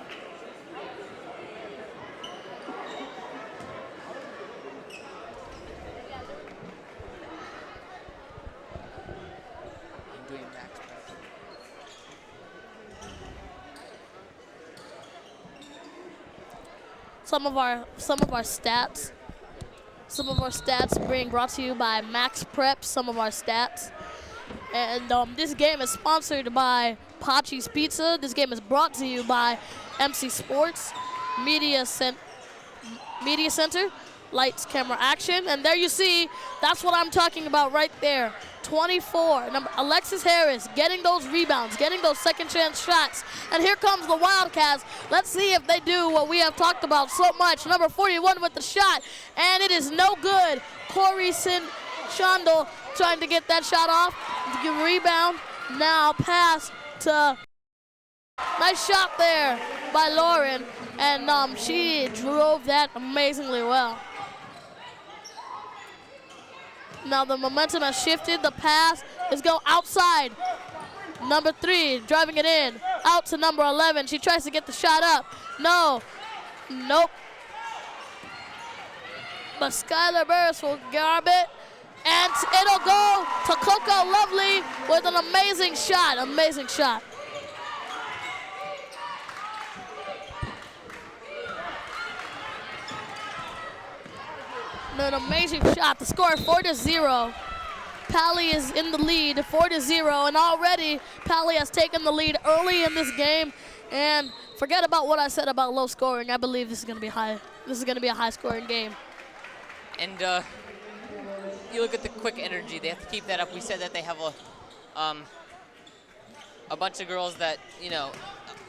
Some of our stats being brought to you by Max Prep. Some of our stats, and this game is sponsored by Pachi's Pizza. This game is brought to you by MC Sports, Media Center, Lights, Camera, Action, and there you see. That's what I'm talking about right there. 24, number Alexis Harris, getting those rebounds, getting those second chance shots. And here comes the Wildcats. Let's see if they do what we have talked about so much. Number 41 with the shot, and it is no good. Corey Shandel trying to get that shot off. Rebound, now pass to, nice shot there by Lauren, and she drove that amazingly well. Now the momentum has shifted. The pass is going outside. Number 3 driving it in. Out to number 11. She tries to get the shot up. Nope. But Skylar Burris will grab it. And it'll go to Coco Lovely with an amazing shot. An amazing shot. The score 4-0. Paly is in the lead, 4-0, and already Paly has taken the lead early in this game. And forget about what I said about low scoring. I believe this is going to be high. This is going to be a high-scoring game. And you look at the quick energy. They have to keep that up. We said that they have a bunch of girls that, know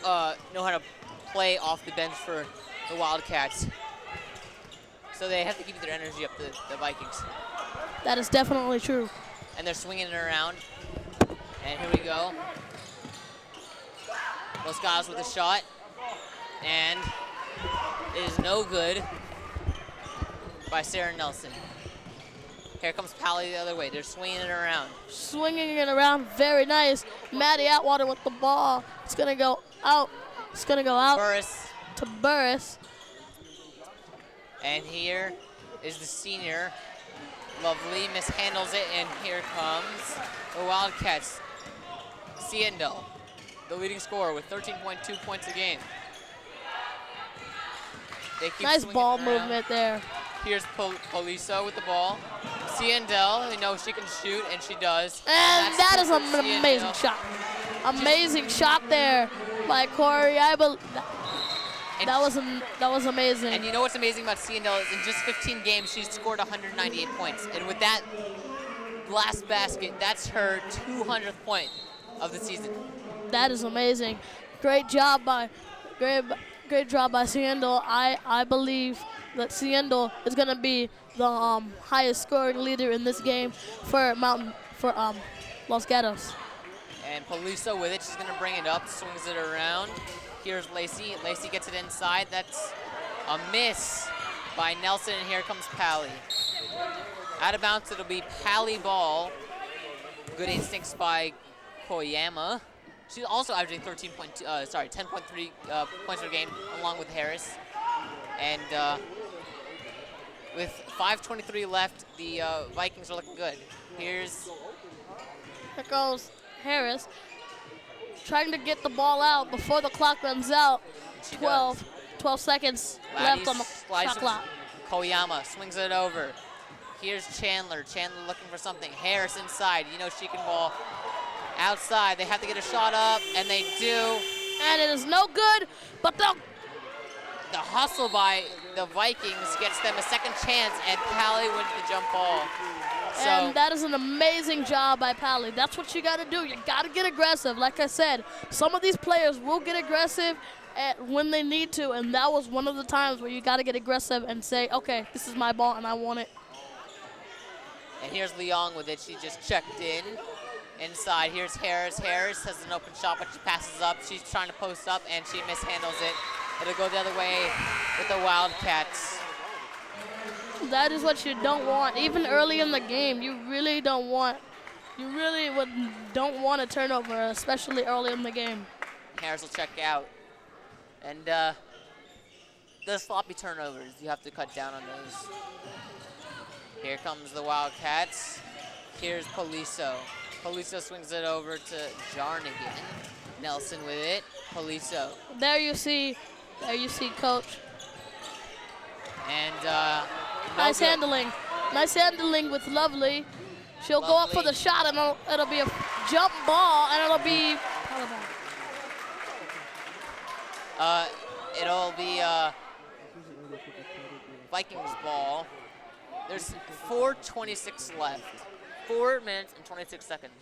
how to play off the bench for the Wildcats. So they have to keep their energy up, the Vikings. That is definitely true. And they're swinging it around. And here we go. Los Gatos with a shot. And it is no good by Sarah Nelson. Here comes Paly the other way. They're swinging it around. Swinging it around, very nice. Maddie Atwater with the ball. It's going to go out. It's going to go out Burris. to Burris. And here is the senior. Lovely mishandles it, and here comes the Wildcats. Ciendel, the leading scorer with 13.2 points a game. They keep Nice swinging ball it around. movement there. Here's Poliso with the ball. Ciendel, she can shoot, and she does. And that is an Ciendel. amazing shot. Amazing shot there by Corey. That was amazing. And you know what's amazing about Ciendel is in just 15 games, she's scored 198 points. And with that last basket, that's her 200th point of the season. That is amazing. Great job by Ciendel. I believe that Ciendel is going to be the highest scoring leader in this game for Los Gatos. And Poliso with it, she's going to bring it up, swings it around. Here's Lacey. Lacey gets it inside. That's a miss by Nelson, and here comes Paly. Out of bounds, it'll be Paly ball. Good instincts by Koyama. She's also averaging 10.3 points per game, along with Harris. And with 5:23 left, the Vikings are looking good. Here goes Harris, trying to get the ball out before the clock runs out. 12 seconds left on the shot clock. Koyama swings it over. Here's Chandler. Chandler looking for something. Harris inside. She can ball outside. They have to get a shot up, and they do. And it is no good, but the hustle by the Vikings gets them a second chance, and Paly wins the jump ball. And that is an amazing job by Paly. That's what you got to do. You got to get aggressive. Like I said, some of these players will get aggressive when they need to, and that was one of the times where you got to get aggressive and say, okay, this is my ball, and I want it. And here's Leong with it. She just checked in. Inside, here's Harris. Harris has an open shot, but she passes up. She's trying to post up, and she mishandles it. It'll go the other way with the Wildcats. That is what you don't want. Even early in the game, you really don't want a turnover, especially early in the game. Harris will check out. And the sloppy turnovers, you have to cut down on those. Here comes the Wildcats. Here's Poliso. Poliso swings it over to Jarnigan. Nelson with it. Poliso. There you see, Coach. And nice handling. Nice handling with Lovely. She'll go up for the shot, and it'll be a jump ball, and it'll be it'll be Vikings ball. There's 4:26 left. 4 minutes and 26 seconds.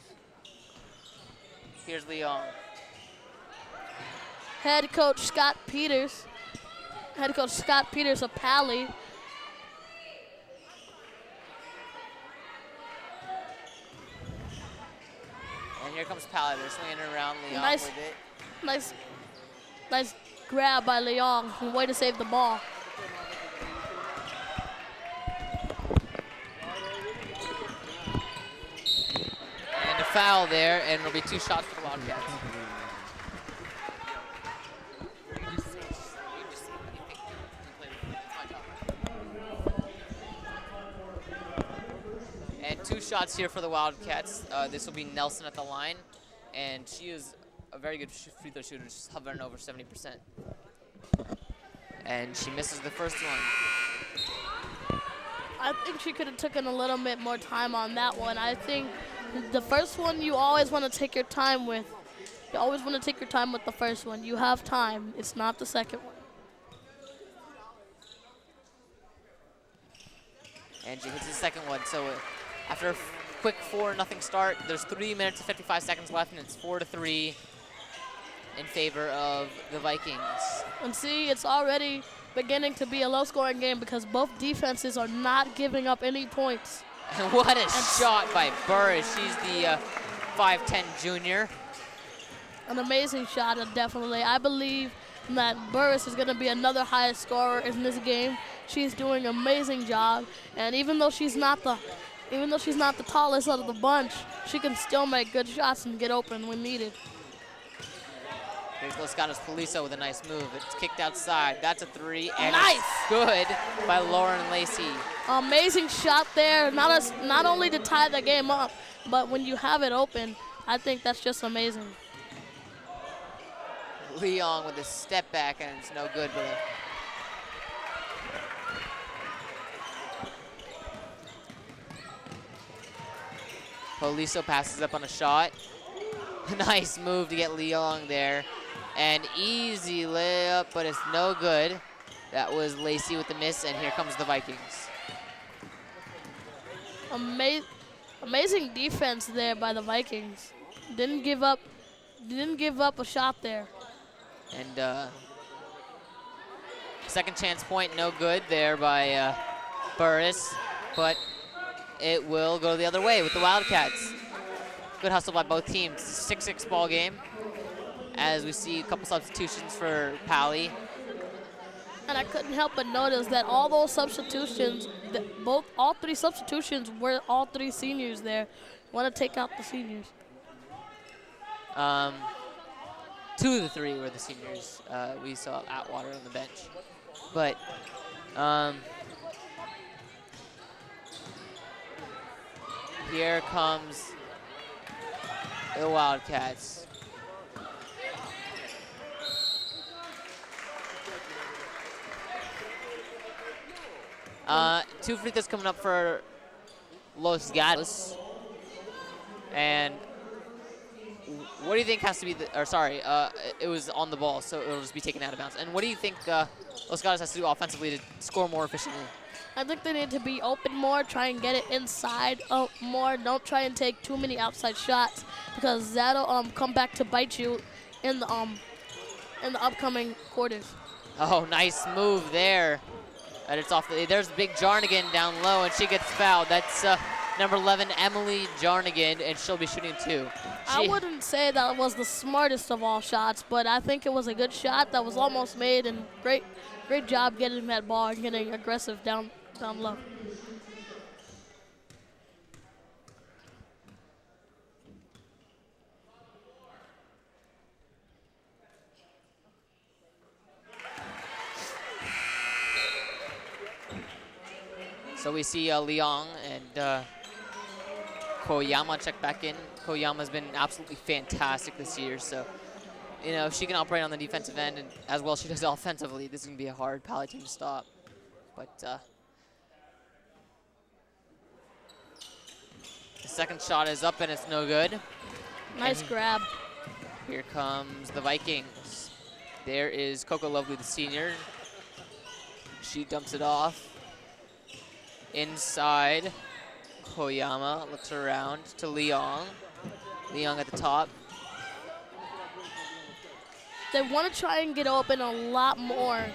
Here's Leong. Head coach Scott Peters of Paly. And here comes Paly. They're swinging it around. Leong with it. Nice grab by Leong. Way to save the ball. And a foul there, and it'll be 2 shots for the Wildcats. And 2 shots here for the Wildcats. This will be Nelson at the line, and she is a very good free throw shooter, just hovering over 70%. And she misses the first one. I think she could have taken a little bit more time on that one. I think the first one you always want to take your time with. You always want to take your time with the first one. You have time. It's not the second one. And she hits the second one. So after quick 4-0 start. There's 3 minutes and 55 seconds left, and it's 4-3 in favor of the Vikings. And see, it's already beginning to be a low-scoring game because both defenses are not giving up any points. And what a shot by Burris. She's the 5'10 junior. An amazing shot, definitely. I believe that Burris is going to be another highest scorer in this game. She's doing an amazing job, and even though she's not the tallest out of the bunch, she can still make good shots and get open when needed. Here's Los Gatos Poliso with a nice move. It's kicked outside. That's a 3, and Nice! it's good by Lauren Lacey. Amazing shot there, not only to tie the game up, but when you have it open, I think that's just amazing. Leong with a step back, and it's no good. But Poliso passes up on a shot. Nice move to get Leong there. And easy layup, but it's no good. That was Lacey with the miss, and here comes the Vikings. Amazing defense there by the Vikings. Didn't give up a shot there. And second chance point, no good there by Burris, but it will go the other way with the Wildcats. Good hustle by both teams. 6-6 ball game as we see a couple substitutions for Paly. And I couldn't help but notice that all those substitutions, all three substitutions were all three seniors there. Want to take out the seniors? 2 of the 3 were the seniors. We saw Atwater on the bench. But here comes the Wildcats. Two free throws coming up for Los Gatos. And what do you think has to be it was on the ball, so it'll just be taken out of bounds. And what do you think Los Gatos has to do offensively to score more efficiently? I think they need to be open more, try and get it inside more. Don't try and take too many outside shots because that'll come back to bite you in the upcoming quarters. Oh, nice move there. And it's off. There's Big Jarnigan down low, and she gets fouled. That's number 11, Emily Jarnigan, and she'll be shooting 2. I wouldn't say that was the smartest of all shots, but I think it was a good shot that was almost made, and great job getting that ball and getting aggressive down low. So we see Leong and Koyama check back in. Koyama's been absolutely fantastic this year, so if she can operate on the defensive end and as well as she does offensively, this is gonna be a hard Paly team to stop. But the second shot is up and it's no good. Nice grab. Here comes the Vikings. There is Coco Lovely, the senior. She dumps it off. Inside, Koyama looks around to Leong. Leong at the top. They want to try and get open a lot more.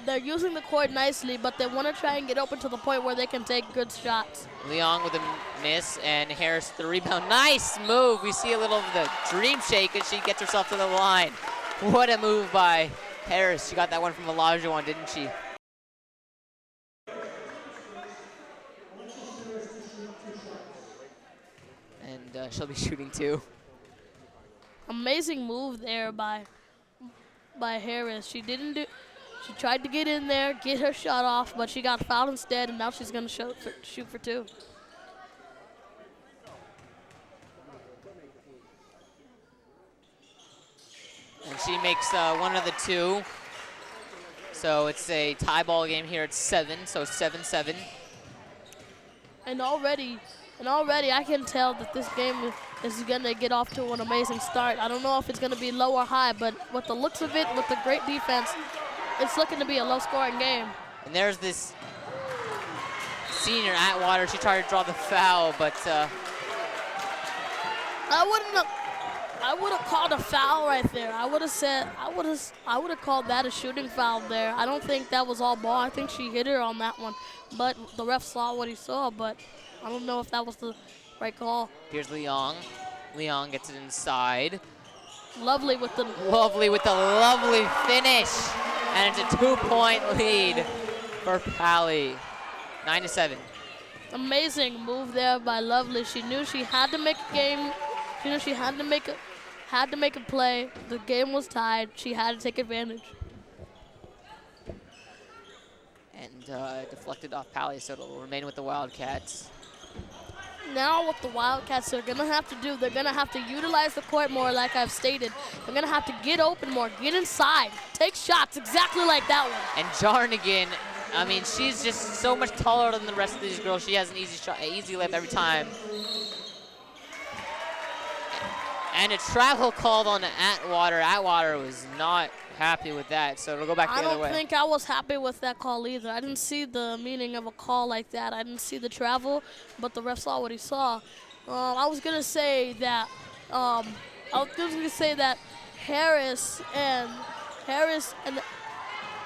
They're using the court nicely, but they want to try and get open to the point where they can take good shots. Leong with a miss, and Harris the rebound. Nice move. We see a little of the dream shake as she gets herself to the line. What a move by Harris. She got that one from Olajuwon, didn't she? And she'll be shooting 2. Amazing move there by Harris. She tried to get in there, get her shot off, but she got fouled instead, and now she's going to shoot for 2. And she makes one of the 2. So it's a tie ball game here at 7, so 7-7. And already I can tell that this game is going to get off to an amazing start. I don't know if it's going to be low or high, but with the looks of it, with the great defense, it's looking to be a low-scoring game. And there's this senior Atwater. She tried to draw the foul, but I would have called a foul right there. I would have called that a shooting foul there. I don't think that was all ball. I think she hit her on that one, but the ref saw what he saw. But I don't know if that was the right call. here's Leong. Leong gets it inside. Lovely with the lovely finish. And it's a 2-point lead for Paly. 9-7. amazing move there by Lovely. She knew she had to make a game. She knew she had to make a play. The game was tied. She had to take advantage. And deflected off Paly, so it'll remain with the Wildcats. Now what the Wildcats are going to have to do, they're going to have to utilize the court more, like I've stated. They're going to have to get open more, get inside, take shots exactly like that one. And Jarnigan, I mean, she's just so much taller than the rest of these girls. She has an easy shot, easy layup every time. And a travel called on Atwater. Atwater was not happy with that, so it'll go back the other way. I don't think I was happy with that call either. I didn't see the meaning of a call like that. I didn't see the travel, but the ref saw what he saw. I was gonna say that Harris and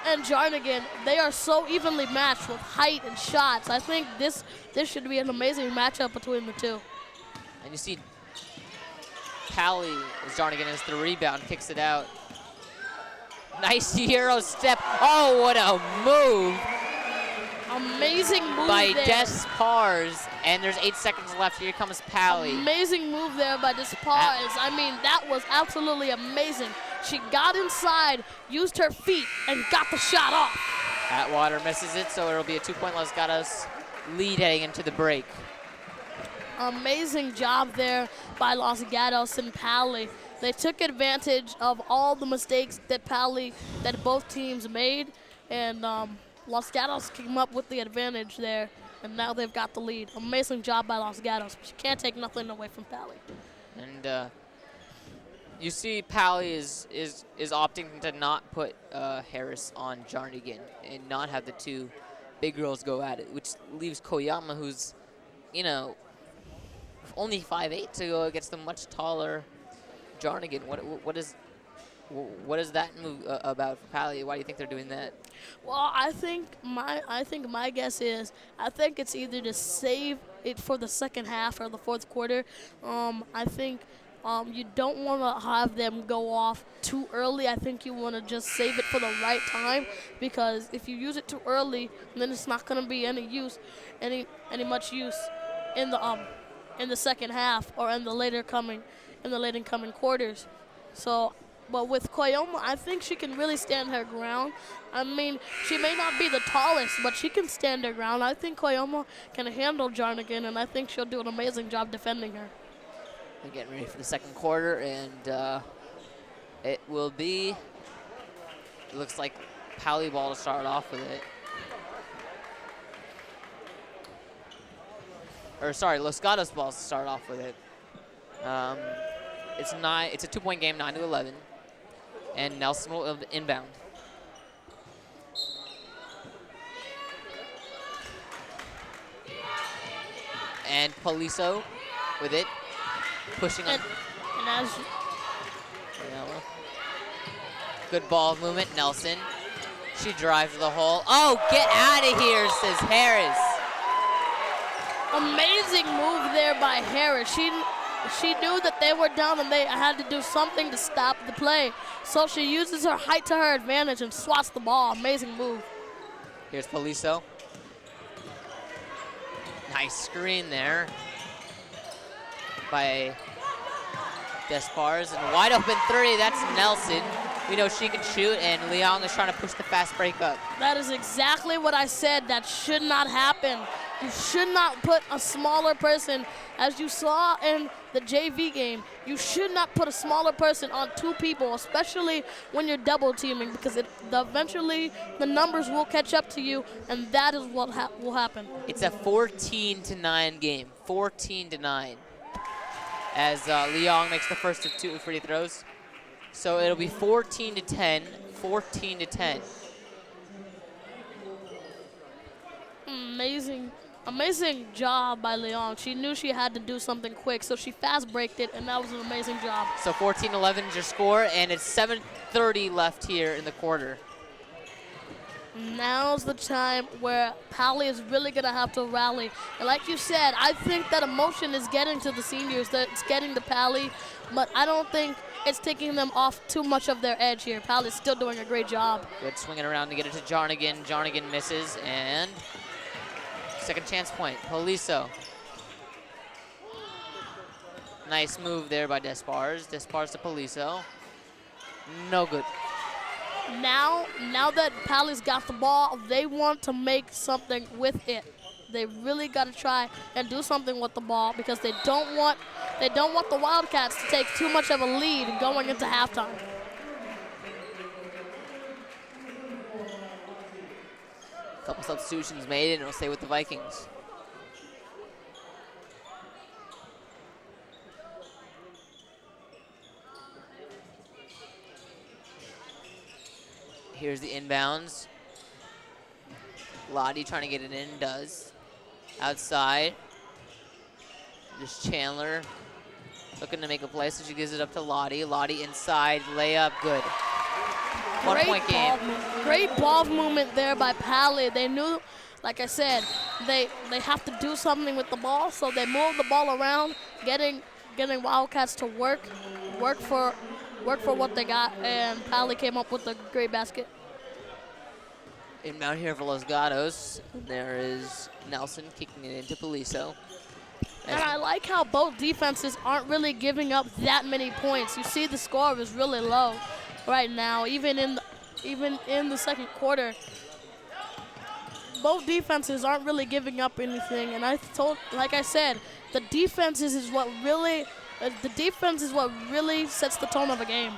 Jarnigan, they are so evenly matched with height and shots. I think this should be an amazing matchup between the two. And you see Paly, as Jarnigan has the rebound, kicks it out. Nice Euro step. Oh, what a move. Amazing move by there. Despars. And there's 8 seconds left. Here comes Paly. Amazing move there by Despars. I mean, that was absolutely amazing. She got inside, used her feet, and got the shot off. Atwater misses it, so it'll be a 2-point Los Gatos lead heading into the break. Amazing job there by Los Gatos and Paly. They took advantage of all the mistakes that both teams made, and Los Gatos came up with the advantage there, and now they've got the lead. Amazing job by Los Gatos. But you can't take nothing away from Paly. And you see Paly is opting to not put Harris on Jarnigan and not have the two big girls go at it, which leaves Koyama, who's, you know, only 5'8", to go against the much taller Jarnigan. What is that move about for Paly? Why do you think they're doing that? Well, I think my guess is I think it's either to save it for the second half or the fourth quarter. I think you don't want to have them go off too early. I think you want to just save it for the right time, because if you use it too early, then it's not going to be any much use in the second half or in the later coming quarters. So, but with Koyama, I think she can really stand her ground. I mean, she may not be the tallest, but she can stand her ground. I think Koyama can handle Jarnigan, and I think she'll do an amazing job defending her. We're getting ready for the second quarter, and it will be, it looks like Paly ball to start off with it. Or sorry, Los Gatos balls to start off with it. It's a 2-point game, 9-11, and Nelson will inbound. And Poliso with it, pushing on. And as good ball movement, Nelson. She drives to the hole. Oh, get out of here, says Harris. amazing move there by Harris. She knew that they were down and they had to do something to stop the play. So she uses her height to her advantage and swats the ball. Amazing move. Here's Poliso. Nice screen there by Despars. And wide open three, that's Nelson. We know she can shoot, and Leong is trying to push the fast break up. That is exactly what I said. That should not happen. You should not put a smaller person, as you saw in the JV game, you should not put a smaller person on two people, especially when you're double teaming, because eventually the numbers will catch up to you, and that is what will happen. It's a 14-9 game, 14-9, as Leong makes the first of two free throws. So it'll be 14-10, 14-10. Amazing Amazing job by Leon. She knew she had to do something quick, so she fast braked it, and that was an amazing job. So 14-11 is your score, and it's 7:30 left here in the quarter. Now's the time where Paly is really going to have to rally. And like you said, I think that emotion is getting to the seniors, that it's getting to Paly, but I don't think it's taking them off too much of their edge here. Paly's still doing a great job. Good swinging around to get it to Jarnigan. Jarnigan misses, and second chance point, Poliso. Nice move there by Despars. Despars to Poliso. No good. Now that Paly's got the ball, they want to make something with it. They really got to try and do something with the ball because they don't want the Wildcats to take too much of a lead going into halftime. Couple substitutions made, and it'll stay with the Vikings. Here's the inbounds. Lottie trying to get it in, does. Outside. Just Chandler looking to make a play, so she gives it up to Lottie. Lottie inside, layup, good. 1 point game. Great ball movement there by Paly. They knew, like I said, they have to do something with the ball, so they moved the ball around, getting Wildcats to work for what they got, and Paly came up with a great basket. Inbound here for Los Gatos. There is Nelson kicking it into Poliso. And I like how both defenses aren't really giving up that many points. You see the score is really low right now, even in the second quarter. Both defenses aren't really giving up anything, and like I said, the defense is what really sets the tone of a game.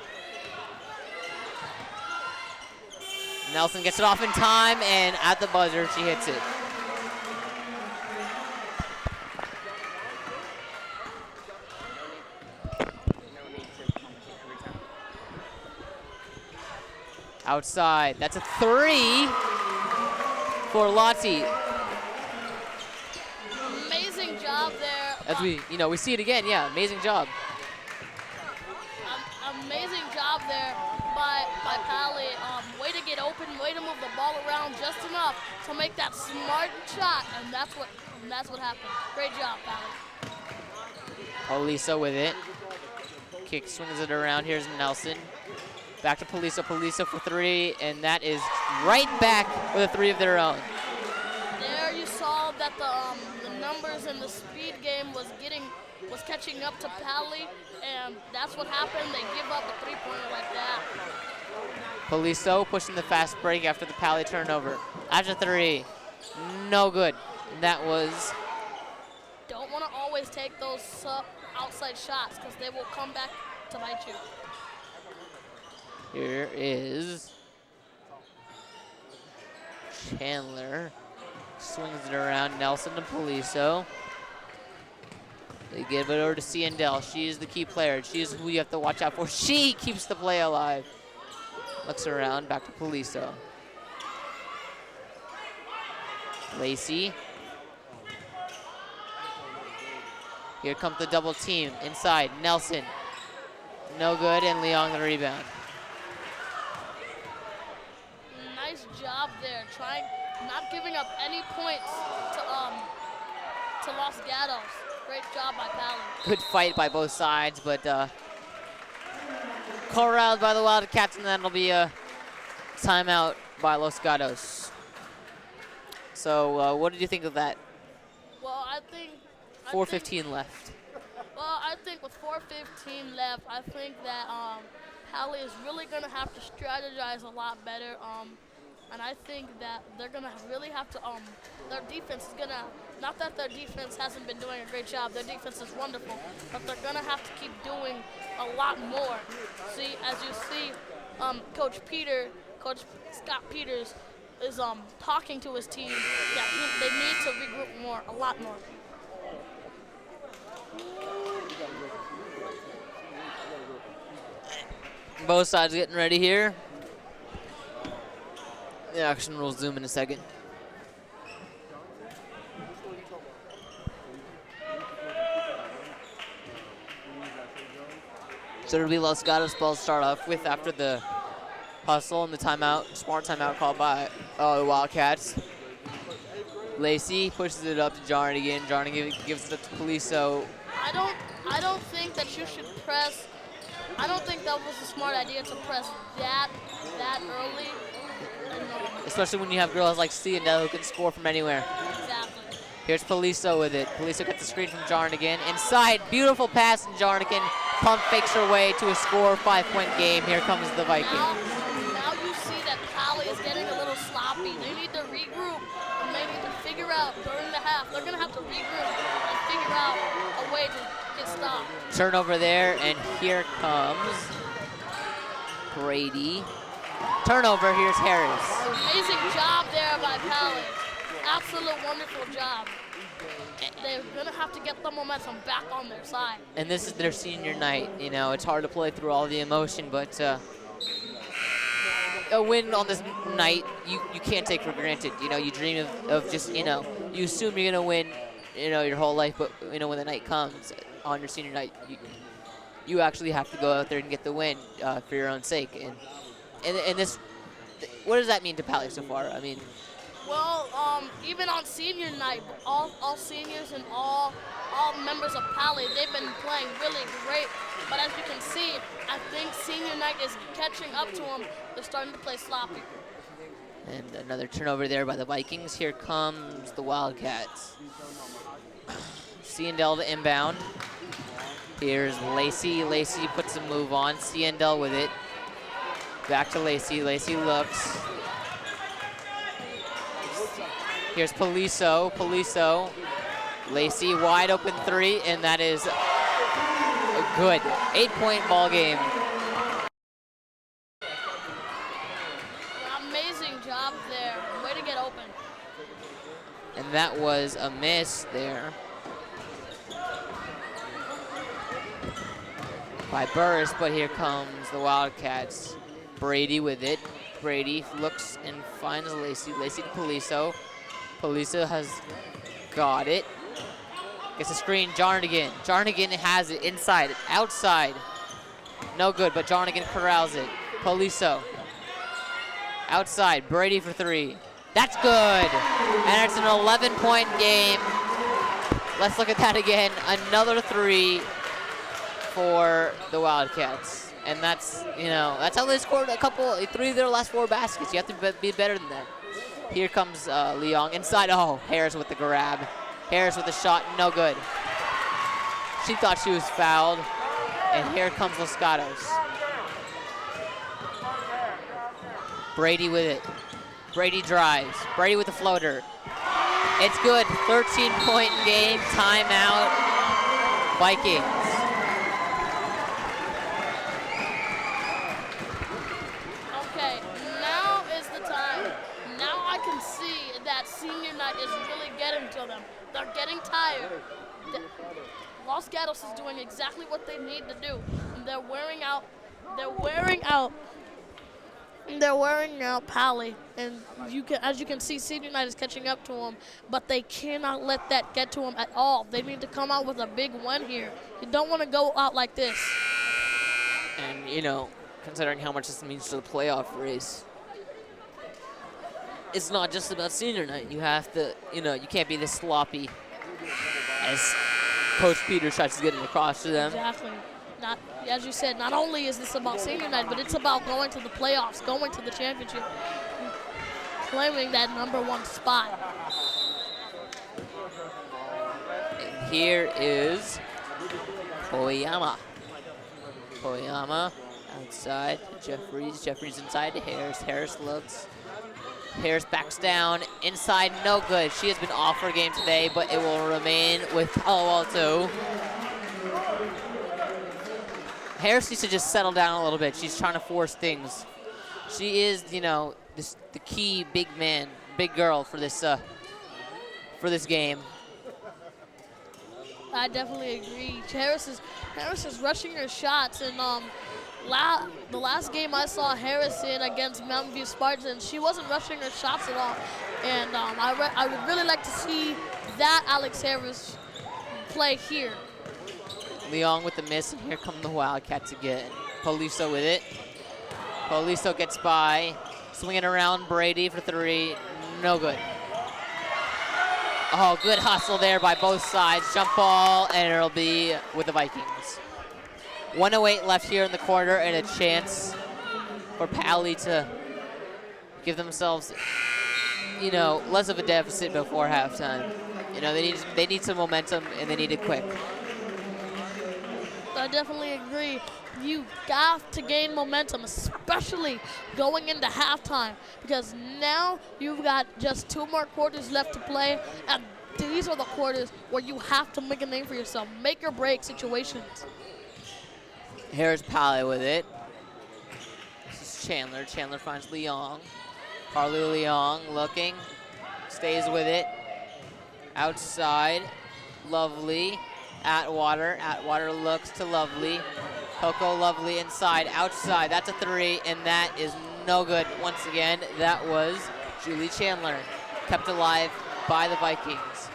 Nelson gets it off in time, and at the buzzer, she hits it. Outside, that's a 3 for Lottie. Amazing job there. As we see it again, yeah, amazing job. Amazing job there by Paly. Way to get open, way to move the ball around just enough to make that smart shot, and that's what happened. Great job, Paly. Poliso with it. Kick swings it around. Here's Nelson. Back to Poliso. Poliso for 3, and that is right back with a 3 of their own. There you saw that the numbers in the speed game was catching up to Paly, and that's what happened. They give up a 3-pointer like that. Poliso pushing the fast break after the Paly turnover. After 3, no good. And that was... Don't want to always take those outside shots because they will come back to bite you. Here is Chandler. Swings it around. Nelson to Poliso. They give it over to Ciandel. She is the key player. She is who you have to watch out for. She keeps the play alive. Looks around, back to Poliso. Lacey. Here comes the double team. Inside, Nelson. No good, and Leong the rebound. Nice job there, not giving up any points to Los Gatos. Great job by Paly. Good fight by both sides, but corralled by the Wildcats, and that'll be a timeout by Los Gatos. So what did you think of that? Well, I think 4:15 left. Well, I think with 4:15 left, I think that Paly is really going to have to strategize a lot better. And I think that they're going to really have to, their defense is going to, not that their defense hasn't been doing a great job, their defense is wonderful, but they're going to have to keep doing a lot more. See, as you see, Coach Scott Peters is talking to his team that they need to regroup more, a lot more. Both sides getting ready here. The action will zoom in a second. So it'll be Los Gatos ball to start off with after the hustle and the timeout, smart timeout called by the Wildcats. Lacey pushes it up to Jarnigan. Jarnigan gives it to Poliso. I don't think that you should press. I don't think that was a smart idea to press that early. Especially when you have girls like Ciandel who can score from anywhere. Exactly. Here's Poliso with it. Poliso gets the screen from Jarnigan. Inside, beautiful pass from Jarnigan. Pump fakes her way to a score, 5-point game. Here comes the Vikings. Now you see that Paly is getting a little sloppy. They need to regroup and they need to figure out during the half. They're going to have to regroup and figure out a way to get stopped. Turnover there, and here comes Brady. Turnover, here's Harris. Amazing job there by Paly. Absolute wonderful job. They're going to have to get the momentum back on their side. And this is their senior night. You know, it's hard to play through all the emotion, but a win on this night, you can't take for granted. You know, you dream of just, you know, you assume you're going to win, you know, your whole life, but, you know, when the night comes on your senior night, you actually have to go out there and get the win for your own sake. And this, what does that mean to Paly so far? I mean, well, even on senior night, all seniors and all members of Paly, they've been playing really great. But as you can see, I think senior night is catching up to them. They're starting to play sloppy. And another turnover there by the Vikings. Here comes the Wildcats. Ciandel to inbound. Here's Lacey. Lacey puts a move on. Ciandel with it. Back to Lacey. Lacey looks. Here's Poliso. Poliso. Lacey, wide open three, and that is a good 8-point ball game. Amazing job there. Way to get open. And that was a miss there by Burris, but here comes the Wildcats. Brady with it. Brady looks and finds Lacey. Lacey to Poliso. Poliso has got it. Gets a screen, Jarnigan. Jarnigan has it inside, outside. No good, but Jarnigan corrals it. Poliso. Outside, Brady for three. That's good. And it's an 11-point game. Let's look at that again. Another three for the Wildcats. And that's, you know, that's how they scored three of their last four baskets. You have to be better than that. Here comes Leong inside. Oh, Harris with the grab. Harris with the shot, no good. She thought she was fouled. And here comes Los Gatos. Brady with it. Brady drives. Brady with the floater. It's good. 13-point game. Timeout. Vikings. Okay, now is the time. Now I can see that senior night is really getting to them. They're getting tired. Los Gatos is doing exactly what they need to do. They're wearing out Paly, and as you can see, senior night is catching up to them, but they cannot let that get to them at all. They need to come out with a big win here. You don't want to go out like this. And, you know, considering how much this means to the playoff race, it's not just about senior night. You have to, you know, you can't be this sloppy as Coach Peters tries to get it across to them. Exactly. Not, as you said, not only is this about senior night, but it's about going to the playoffs, going to the championship, claiming that #1 spot. And here is Koyama. Koyama outside. Jeffries inside to Harris. Harris looks. Harris backs down. Inside, no good. She has been off her game today, but it will remain with Palo Alto. Harris needs to just settle down a little bit. She's trying to force things. She is, you know, the key big girl for this game. I definitely agree. Harris is rushing her shots, and the last game I saw Harris in against Mountain View Spartans, she wasn't rushing her shots at all. And I would really like to see that Alex Harris play here. Leong with the miss, and here come the Wildcats again. Poliso with it. Poliso gets by. Swinging around Brady for 3. No good. Oh, good hustle there by both sides. Jump ball, and it'll be with the Vikings. 1:08 left here in the quarter, and a chance for Paly to give themselves, you know, less of a deficit before halftime. You know, they need some momentum, and they need it quick. I definitely agree. You got to gain momentum, especially going into halftime, because now you've got just 2 more quarters left to play, and these are the quarters where you have to make a name for yourself, make or break situations. Here's Paly with it. This is Chandler. Chandler finds Leong. Carly Leong looking, stays with it. Outside, Lovely. Atwater. Atwater looks to Lovely. Coco Lovely inside, outside. That's a 3, and that is no good. Once again, that was Julie Chandler, kept alive by the Vikings.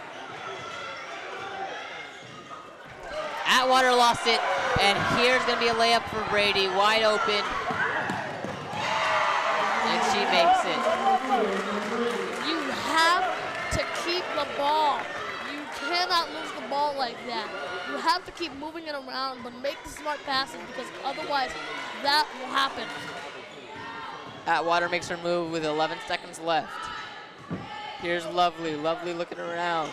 Atwater lost it, and here's going to be a layup for Brady, wide open. And she makes it. You have to keep the ball. You cannot lose the ball like that. You have to keep moving it around, but make the smart passes, because otherwise that will happen. Atwater makes her move with 11 seconds left. Here's Lovely. Lovely looking around.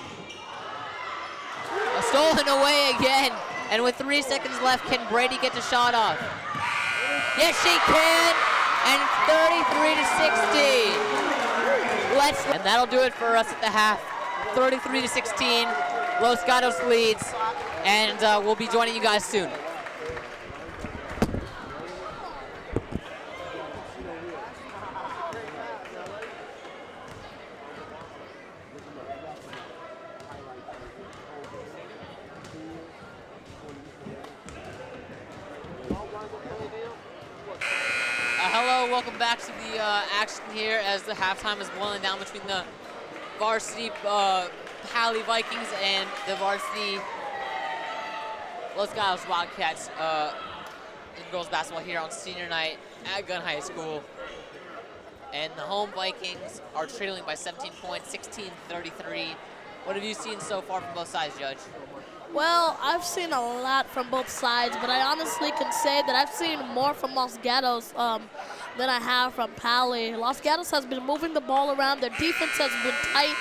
Stolen away again. And with 3 seconds left, can Brady get the shot off? Yes, she can. And 33-16. And that'll do it for us at the half. 33-16. Los Gatos leads. And we'll be joining you guys soon. Hello, welcome back to the action here as the halftime is boiling down between the varsity Paly Vikings and the varsity Los Gatos Wildcats in girls basketball here on senior night at Gunn High School. And the home Vikings are trailing by 17 points, 16-33. What have you seen so far from both sides, Judge? Well, I've seen a lot from both sides, but I honestly can say that I've seen more from Los Gatos than I have from Paly. Los Gatos has been moving the ball around. Their defense has been tight.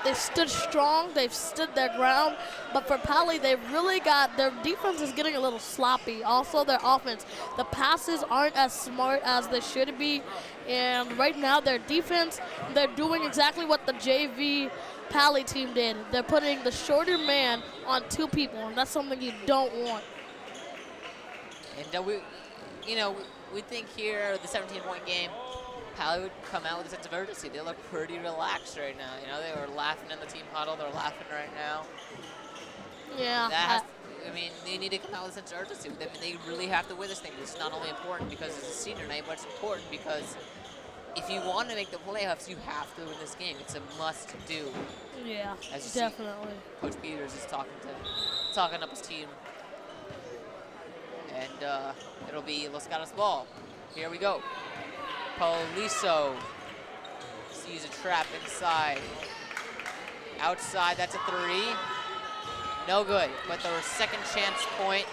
They've stood strong. They've stood their ground. But for Paly, they've really got, their defense is getting a little sloppy. Also, their offense. The passes aren't as smart as they should be. And right now, their defense, they're doing exactly what the JV Paly team did. They're putting the shorter man on 2 people, and that's something you don't want. And we think here, the 17-point game, Paly would come out with a sense of urgency. They look pretty relaxed right now. You know, they were laughing in the team huddle. They're laughing right now. Yeah. They need to come out with a sense of urgency. They really have to win this thing. It's not only important because it's a senior night, but it's important because if you want to make the playoffs, you have to win this game. It's a must-do. Yeah, as you definitely. See, Coach Peters is talking up his team. And it'll be Los Gatos ball. Here we go. Poliso sees a trap inside. Outside, that's a 3. No good, but the second chance point,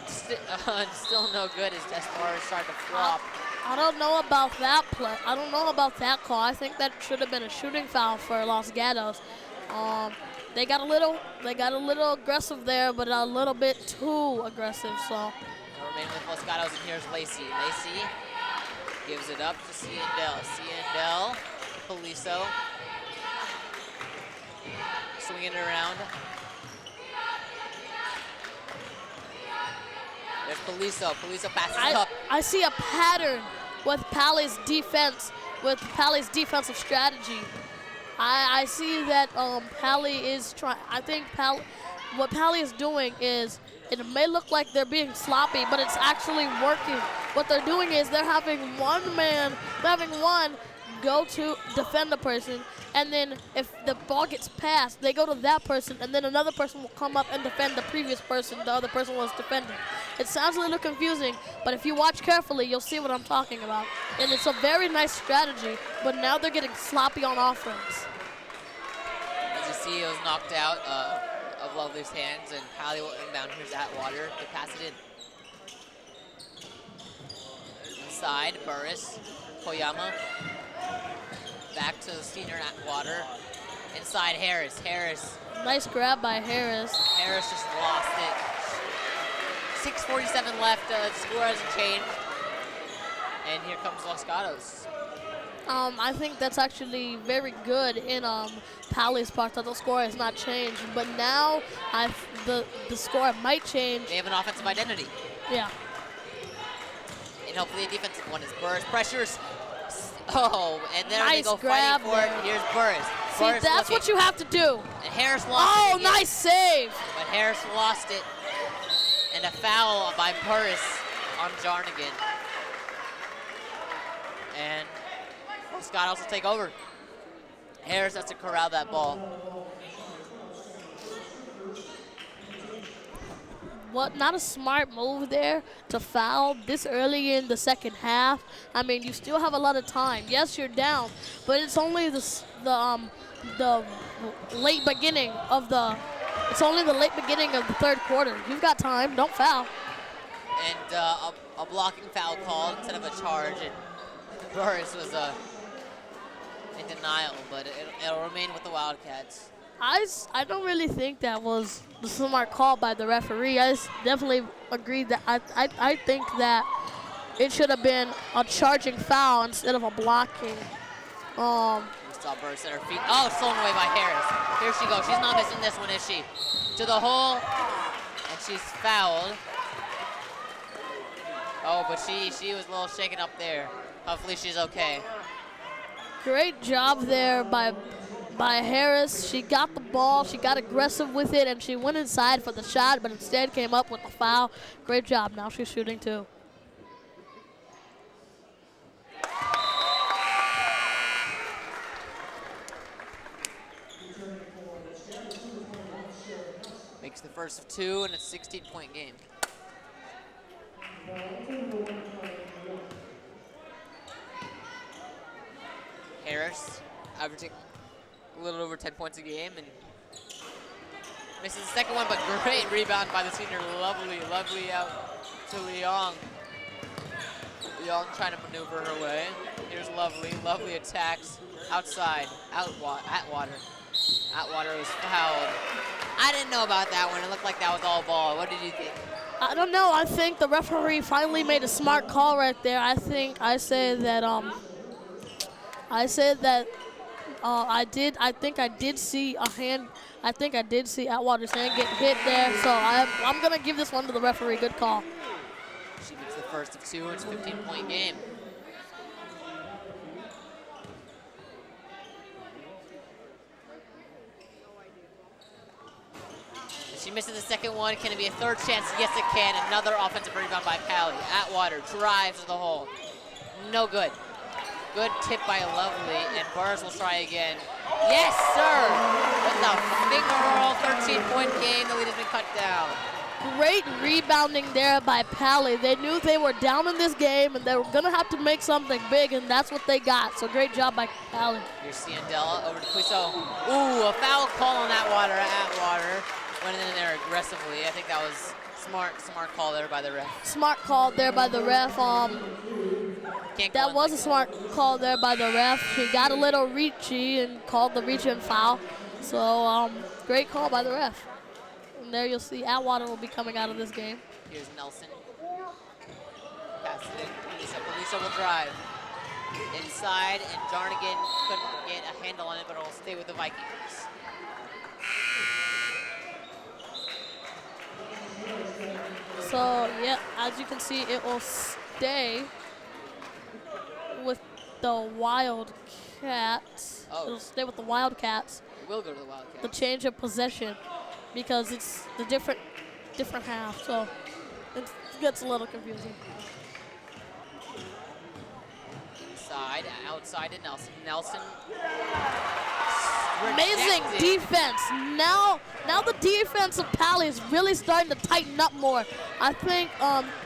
still no good as far as starting to flop. I don't know about that play. I don't know about that call. I think that should have been a shooting foul for Los Gatos. They got a little aggressive there, but a little bit too aggressive. So. They'll remain with Los Gatos, and here's Lacey. Lacey gives it up to Ciandel. Ciandel, Poliso, swinging it around. There's Poliso. Poliso passes it up. I see a pattern with Paly's defense, with Paly's defensive strategy. I see that Paly is trying. I think what Paly is doing is, it may look like they're being sloppy, but it's actually working. What they're doing is they're having one go to defend the person, and then if the ball gets passed, they go to that person, and then another person will come up and defend the previous person the other person was defending. It sounds a little confusing, but if you watch carefully, you'll see what I'm talking about. And it's a very nice strategy, but now they're getting sloppy on offense. As you see, it was knocked out of Lovely's hands, and Paly will inbound. Here's Atwater to pass it in. Inside, Burris, Koyama. Back to the senior Atwater. Inside, Harris. Harris. Nice grab by Harris. Harris just lost it. 6:47 left. The score hasn't changed. And here comes Los Gatos. I think that's actually very good in Paly's part that the score has not changed. But now the score might change. They have an offensive identity. Yeah. And hopefully a defensive one is Burris. Pressures. Oh, and then they Nice go grab fighting for it. there. Here's Burris. See, Burris that's looking. what you have to do. And Harris lost it. Oh, again. nice save. But Harris lost it. And a foul by Burris on Jarnigan. And Scott also take over. Harris has to corral that ball. What? Not a smart move there to foul this early in the second half. I mean, you still have a lot of time. Yes, you're down, but it's only the late beginning of the. It's only the late beginning of the third quarter. You've got time. Don't foul. And a blocking foul called instead of a charge. And Burris was in denial, but it'll remain with the Wildcats. I don't really think that was the smart call by the referee. I definitely agree that I think that it should have been a charging foul instead of a blocking. We saw Burris at her feet. Oh, stolen away by Harris. Here she goes. She's not missing this one, is she? To the hole, and she's fouled. Oh, but she was a little shaken up there. Hopefully she's okay. Great job there by Harris. She got the ball, she got aggressive with it, and she went inside for the shot, but instead came up with the foul. Great job. Now she's shooting too. Makes the first of two, and it's a 16-point game. Harris averaging a little over 10 points a game, and misses the second one, but great rebound by the senior. Lovely out to Leong. Leong trying to maneuver her way. Here's Lovely attacks outside, Atwater. Atwater was fouled. I didn't know about that one. It looked like that was all ball. What did you think? I don't know. I think the referee finally made a smart call right there. I think I said that I think I did see a hand. I think I did see Atwater's hand get hit there. So I'm gonna give this one to the referee. Good call. She makes the first of two. It's a 15-point game. She misses the second one. Can it be a third chance? Yes, it can. Another offensive rebound by Paly. Atwater drives to the hole. No good. Good tip by Lovely, and Burris will try again. Yes, sir! With a finger roll, 13-point game. The lead has been cut down. Great rebounding there by Paly. They knew they were down in this game, and they were going to have to make something big, and that's what they got. So great job by Paly. Here's Ciandella over to Quiso. Ooh, a foul call on Atwater. Atwater went in there aggressively. I think that was smart call there by the ref. Smart call there by the ref. That was a smart call there by the ref. He got a little reachy and called the reach and foul. So great call by the ref. And there you'll see Atwater will be coming out of this game. Here's Nelson. Pass it in. Lisa will drive. Inside, and Jarnigan couldn't get a handle on it, but it'll stay with the Vikings. So, yeah, as you can see, it will stay with the Wildcats. Oh. It'll stay with the Wildcats. It will go to the Wildcats. The change of possession, because it's the different half. So it gets a little confusing. outside to Nelson. Nelson. Amazing rejected. defense. Now the defense of Paly is really starting to tighten up more. I think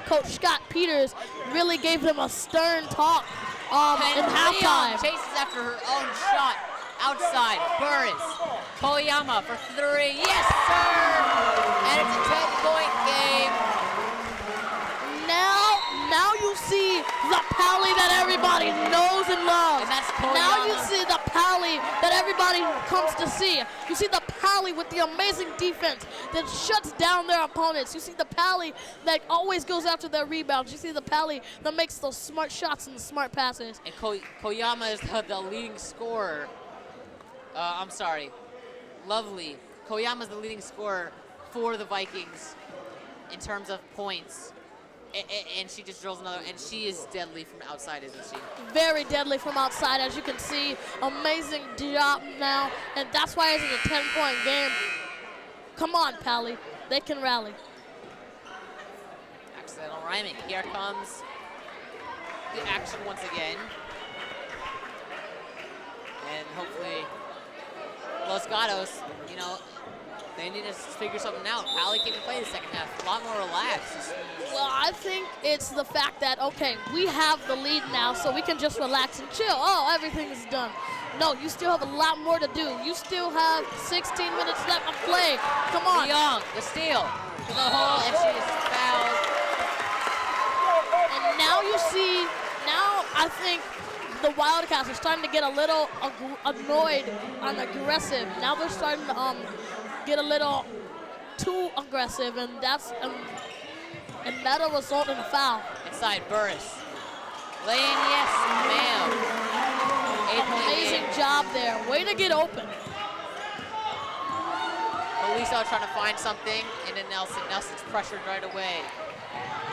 Coach Scott Peters really gave them a stern talk in And halftime. Leon chases after her own shot. Outside, Burris. Koyama for 3. Yes, sir! And it's a 10-point game. Now you see the Paly that everybody knows and loves. And that's Now you Koyama. see the Paly that everybody comes to see. You see the Paly with the amazing defense that shuts down their opponents. You see the Paly that always goes after their rebounds. You see the Paly that makes those smart shots and the smart passes. And Koyama is the leading scorer. I'm sorry. Lovely. Koyama's the leading scorer for the Vikings in terms of points. And she just drills another, and she is deadly from outside, isn't she? Very deadly from outside, as you can see. Amazing job now, and that's why it's a 10-point game. Come on, Paly. They can rally. Accidental rhyming. Here comes the action once again. And hopefully, Los Gatos, you know, they need to figure something out. Paly can't play the second half. A lot more relaxed. Well, I think it's the fact that, okay, we have the lead now, so we can just relax and chill. Oh, everything is done. No, you still have a lot more to do. You still have 16 minutes left to play. Come on. Young, the steal to the hole, and she is fouled. And now you see, I think the Wildcats are starting to get a little annoyed and aggressive. Now they're starting to get a little too aggressive, and that'll result in a foul. Inside, Burris. Lane, yes, ma'am. 8-point Amazing game. job there. Way to get open. Poliso trying to find something into Nelson. Nelson's pressured right away.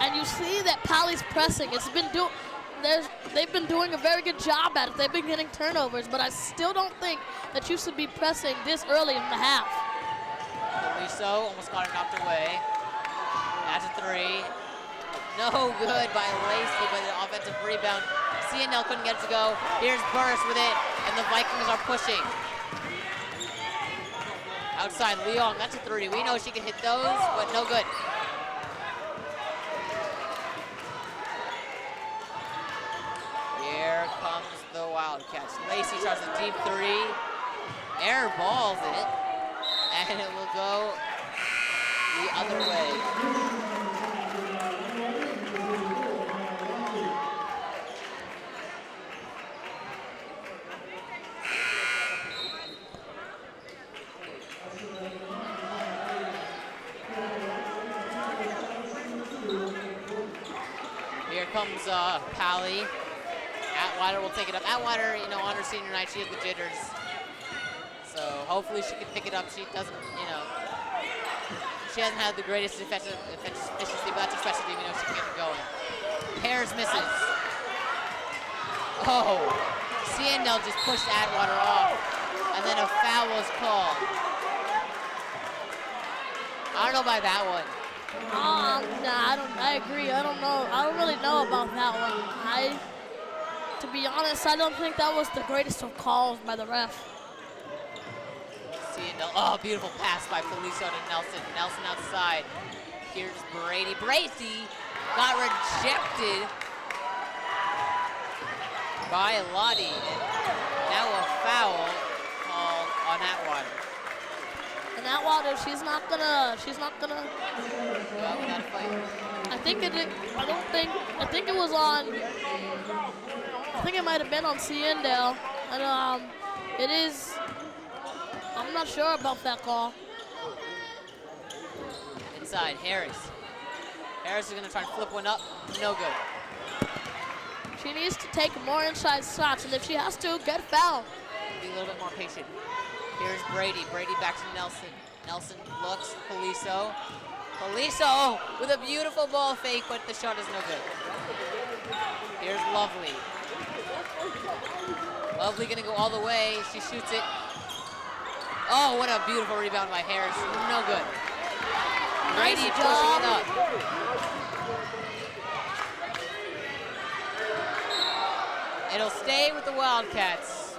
And you see that Paly's pressing. They've been doing a very good job at it. They've been getting turnovers, but I still don't think that you should be pressing this early in the half. Poliso almost got it knocked away. That's a 3. No good by Lacey, but an offensive rebound. CNL couldn't get it to go. Here's Burris with it, and the Vikings are pushing. Outside, Leong, that's a 3. We know she can hit those, but no good. Here comes the Wildcats. Lacey tries a deep 3. Air balls it, and it will go the other way. Here comes Paly. Atwater will take it up. Atwater, you know, on her senior night, she has the jitters. So hopefully she can pick it up. She doesn't, you know, she hasn't had the greatest efficiency, but that's a specialty. We know she can get it going. Harris misses. Oh, CNL just pushed Atwater off, and then a foul was called. I don't know about that one. Nah, I agree. I don't know. I don't really know about that one. To be honest, I don't think that was the greatest of calls by the ref. CNL, oh, beautiful pass by Poliso to Nelson. Nelson outside. Here's Brady. Brady got rejected by Lottie. And now a foul called on Atwater. And Atwater, she's not gonna. Well, we gotta fight. I think it was on. I think it might have been on Ciendale, and it is. I'm not sure about that call. Inside, Harris. Harris is gonna try and flip one up. No good. She needs to take more inside shots, and if she has to, get fouled. Be a little bit more patient. Here's Brady. Brady back to Nelson. Nelson looks. Poliso. Poliso with a beautiful ball fake, but the shot is no good. Here's Lovely. Lovely gonna go all the way. She shoots it. Oh, what a beautiful rebound by Harris. No good. Brady pushing it up. It'll stay with the Wildcats.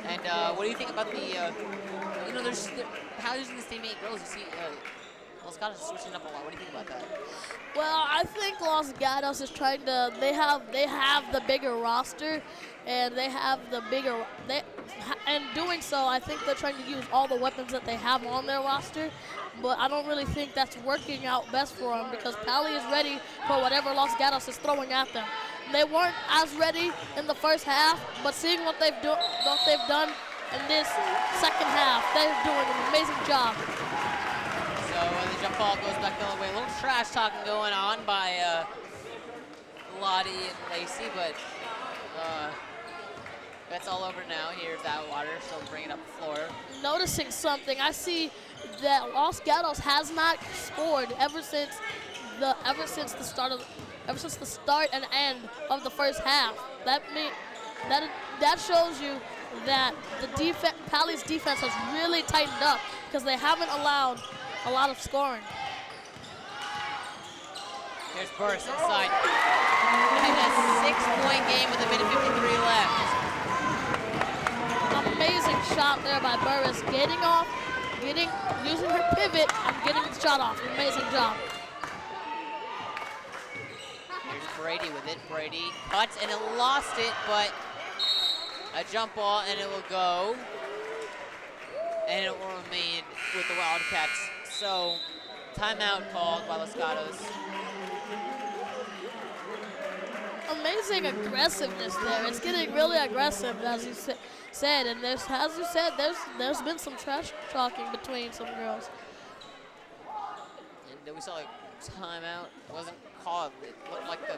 And what do you think about the, you know, how using the same 8 girls, you see, Los Gatos is switching up a lot. What do you think about that? Well, I think Los Gatos is trying to. They have the bigger roster, and they have the bigger. And doing so, I think they're trying to use all the weapons that they have on their roster. But I don't really think that's working out best for them because Paly is ready for whatever Los Gatos is throwing at them. They weren't as ready in the first half, but seeing what they've done in this second half, they're doing an amazing job. So the jump ball goes back the other way. A little trash talking going on by Lottie and Lacey, but that's all over now. Here's that water, still bringing up the floor. Noticing something, I see that Los Gatos has not scored ever since the start and end of the first half. That shows you that the Paly's defense has really tightened up because they haven't allowed a lot of scoring. Here's Burris inside. And a 6-point game with a minute 53 left. Amazing shot there by Burris, using her pivot and getting the shot off. Amazing job. Here's Brady with it. Brady cuts and it lost it, but a jump ball and it will go. And it will remain with the Wildcats. So, timeout called by Los Gatos. Amazing aggressiveness there. It's getting really aggressive, as you said. And as you said, there's been some trash talking between some girls. And then we saw a timeout. It wasn't called. It looked like the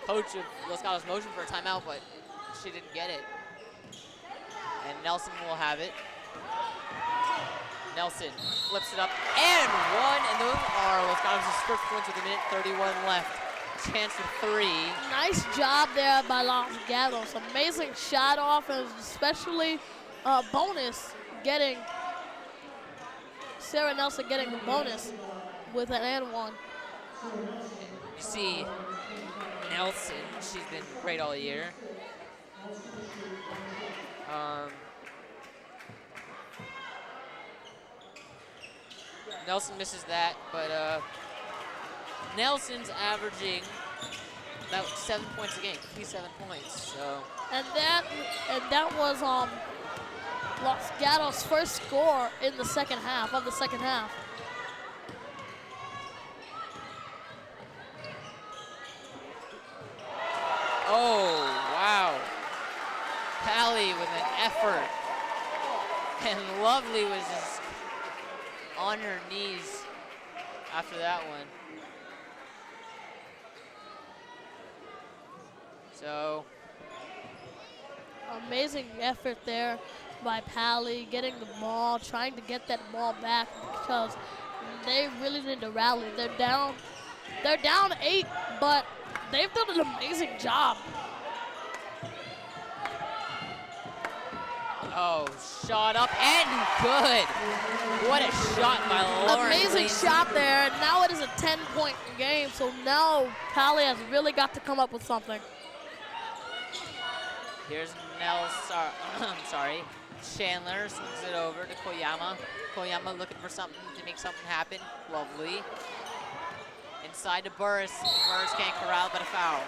coach of Los Gatos motioned for a timeout, but she didn't get it. And Nelson will have it. Nelson flips it up and one, and those are Los Gatos' first points with a minute 31 left. Chance for 3. Nice job there by Los Gatos. Amazing shot off, and especially bonus getting Sarah Nelson getting the bonus with an and one. You see Nelson, she's been great all year. Nelson misses that, but Nelson's averaging about 7 points a game, 7 points. So. And that was Los Gatos' first score in the second half of the second half. Oh wow! Paly with an effort, and Lovely was just on her knees after that one. So. Amazing effort there by Paly, getting the ball, trying to get that ball back because they really need to rally. They're down 8, but they've done an amazing job. Oh, shot up and good. What a shot by Lauren. Amazing shot there, and now it is a 10-point game, so now Paly has really got to come up with something. Here's Chandler swings it over to Koyama. Koyama looking for something to make something happen. Lovely. Inside to Burris. Burris can't corral, but a foul.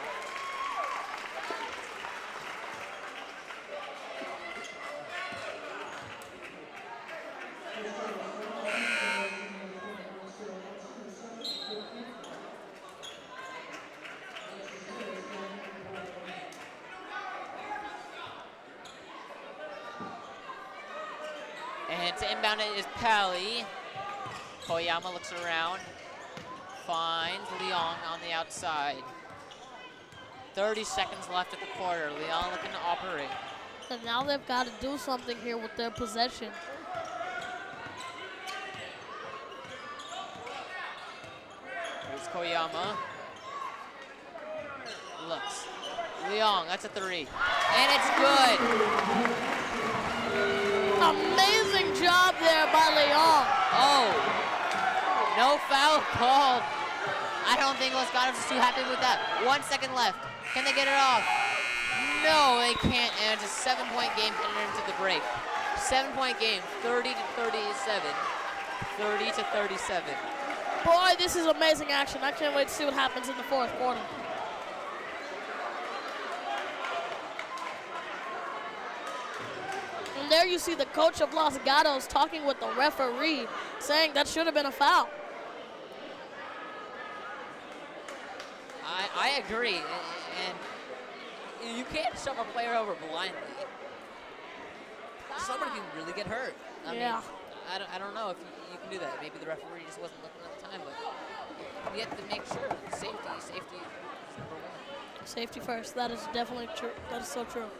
And to inbound it is Paly. Koyama looks around, finds Leong on the outside. 30 seconds left at the quarter. Leong looking to operate. And now they've got to do something here with their possession. Here's Koyama. Looks. Leong, that's a 3. And it's good. Amazing job there by Leong. Oh, no foul called I don't think Los Gatos is too happy with that. 1 second left. Can they get it off? No, they can't, and it's a 7-point game heading into the break. 7-point game, 30 to 37. 30 to 37. Boy, this is amazing action. I can't wait to see what happens in the fourth quarter. And there you see the coach of Los Gatos talking with the referee, saying that should have been a foul. I agree, and you can't shove a player over blindly. Somebody can really get hurt. I mean, I don't know if you can do that. Maybe the referee just wasn't looking at the time, but you have to make sure safety is number one. Safety first. That is definitely true. That is so true.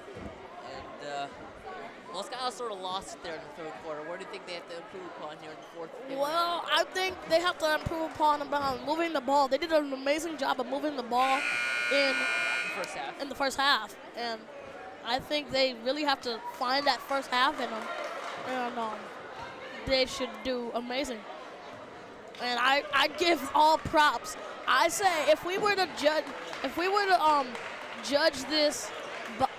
And Los Gatos sort of lost it there in the third quarter. What do you think they have to improve upon here in the fourth? Well, I think they have to improve upon moving the ball. They did an amazing job of moving the ball in the first half. And I think they really have to find that first half in them. And they should do amazing. And I give all props. I say if we were to judge this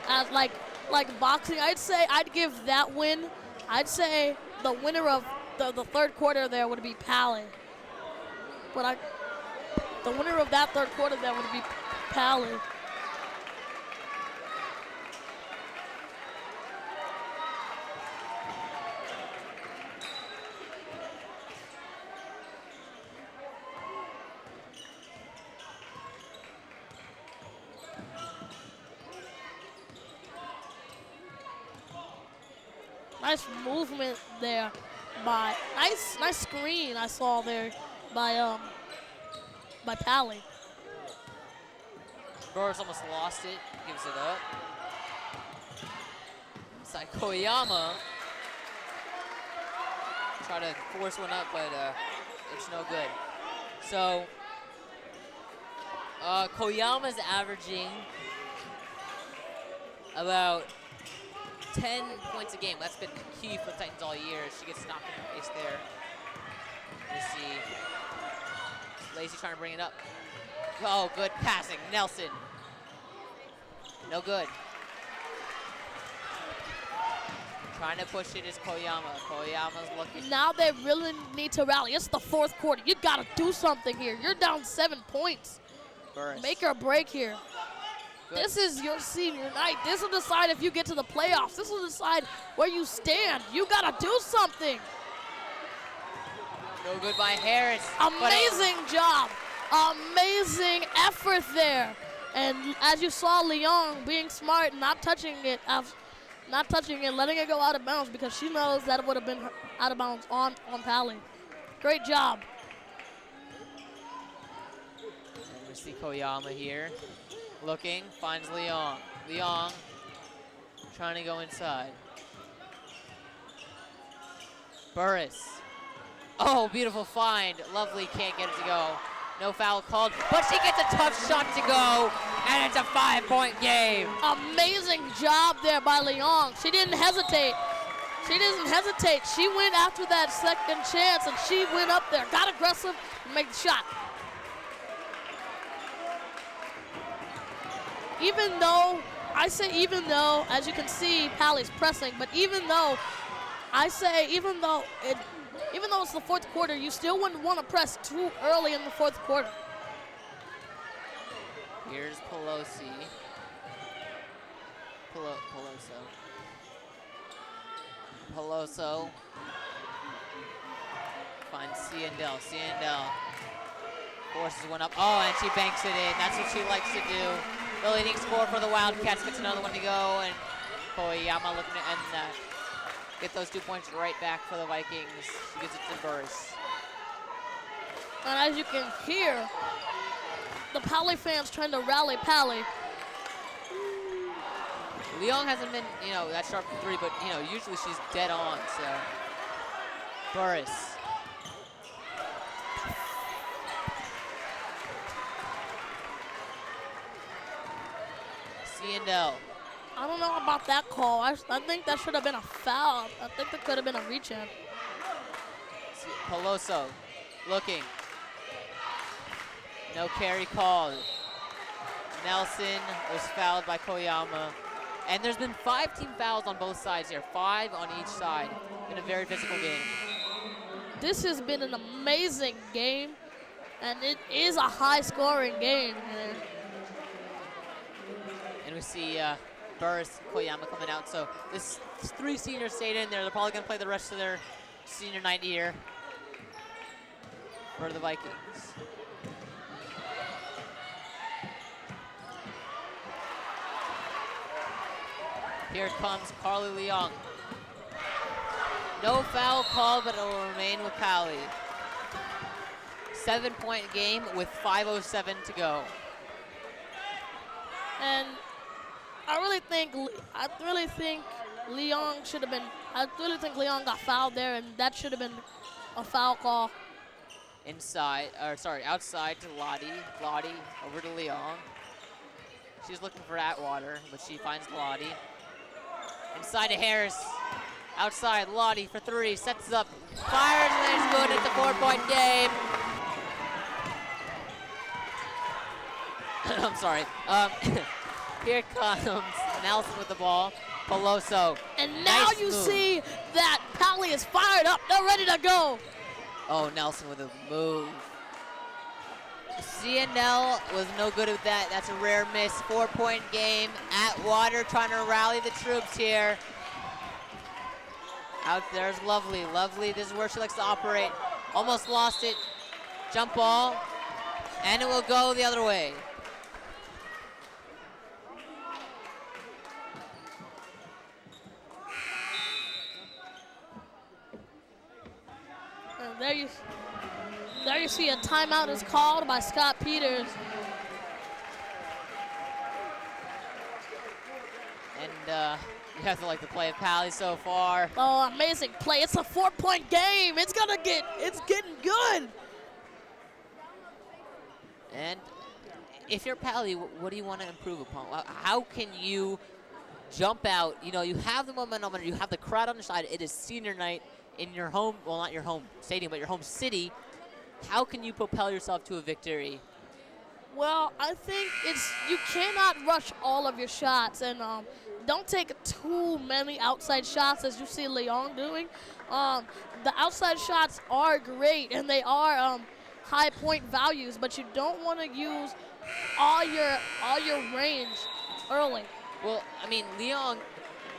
as like boxing, I'd give that win. I'd say the winner of the third quarter there would be Paly. But the winner of that third quarter there would be Paly. Nice movement there by nice screen I saw there by Paly. Burris almost lost it, gives it up. Inside Koyama. Try to force one up, but it's no good. So Koyama's averaging about 10 points a game. That's been key for the Titans all year. She gets knocked in the face there. You see Lacey trying to bring it up. Oh, good passing. Nelson. No good. Trying to push it is Koyama. Koyama's looking. Now they really need to rally. It's the fourth quarter. You got to do something here. You're down 7 points. Burris. Make or break here. Good. This is your senior night. This will decide if you get to the playoffs. This will decide where you stand. You got to do something. No good by Harris. Amazing job. Amazing effort there. And as you saw, Leon being smart, not touching it, letting it go out of bounds because she knows that it would have been out of bounds on Paly. Great job. And we see Koyama here. Looking, finds Leon. Leon trying to go inside. Burris. Oh, beautiful find. Lovely, can't get it to go. No foul called, but she gets a tough shot to go, and it's a 5-point game. Amazing job there by Leon. She didn't hesitate. She went after that second chance, and she went up there, got aggressive, and made the shot. Even though, as you can see, Paly's pressing, but even though it's the fourth quarter, you still wouldn't want to press too early in the fourth quarter. Here's Pelosi. Peloso finds Ciandel. Ciandel forces one up. Oh, and she banks it in. That's what she likes to do. The leading scorer for the Wildcats gets another one to go, and Koyama looking to end that. Get those 2 points right back for the Vikings. She gives it to Burris. And as you can hear, the Paly fans trying to rally Paly. Leon hasn't been, that sharp for three, but, usually she's dead on, so. Burris. Ciandel. I don't know about that call. I think that should have been a foul. I think that could have been a reach-in. Peloso looking. No carry called. Nelson was fouled by Koyama. And there's been 5 team fouls on both sides here, 5 on each side. Been a very physical game. This has been an amazing game, and it is a high-scoring game. And we see Burris, Koyama coming out. So this 3 seniors stayed in there. They're probably going to play the rest of their senior night here for the Vikings. Here comes Carly Leong. No foul call, but it will remain with Paly. 7-point game with 5:07 to go. And I really think Leong should have been. I really think Leong got fouled there, and that should have been a foul call. Outside to Lottie. Lottie over to Leong. She's looking for Atwater, but she finds Lottie. Inside to Harris. Outside, Lottie for 3, sets up, fires, and it's good. It's a 4-point game. I'm sorry. Here comes Nelson with the ball. Peloso. And now nice you move. see that Paly is fired up. They're ready to go. Oh, Nelson with a move. CNL was no good with that. That's a rare miss. 4-point game. Atwater trying to rally the troops here. Out there's Lovely. Lovely, this is where she likes to operate. Almost lost it. Jump ball. And it will go the other way. And there you see a timeout is called by Scott Peters. And you have to like the play of Paly so far. Oh, amazing play. It's a 4-point game. It's getting good. And if you're Paly, what do you want to improve upon? How can you jump out? You know, you have the momentum and you have the crowd on your side. It is senior night in your home, well, not your home stadium, but your home city. How can you propel yourself to a victory? Well, I think you cannot rush all of your shots, and don't take too many outside shots as you see Leong doing. The outside shots are great, and they are high point values, but you don't want to use all your range early. Well, I mean, Leong,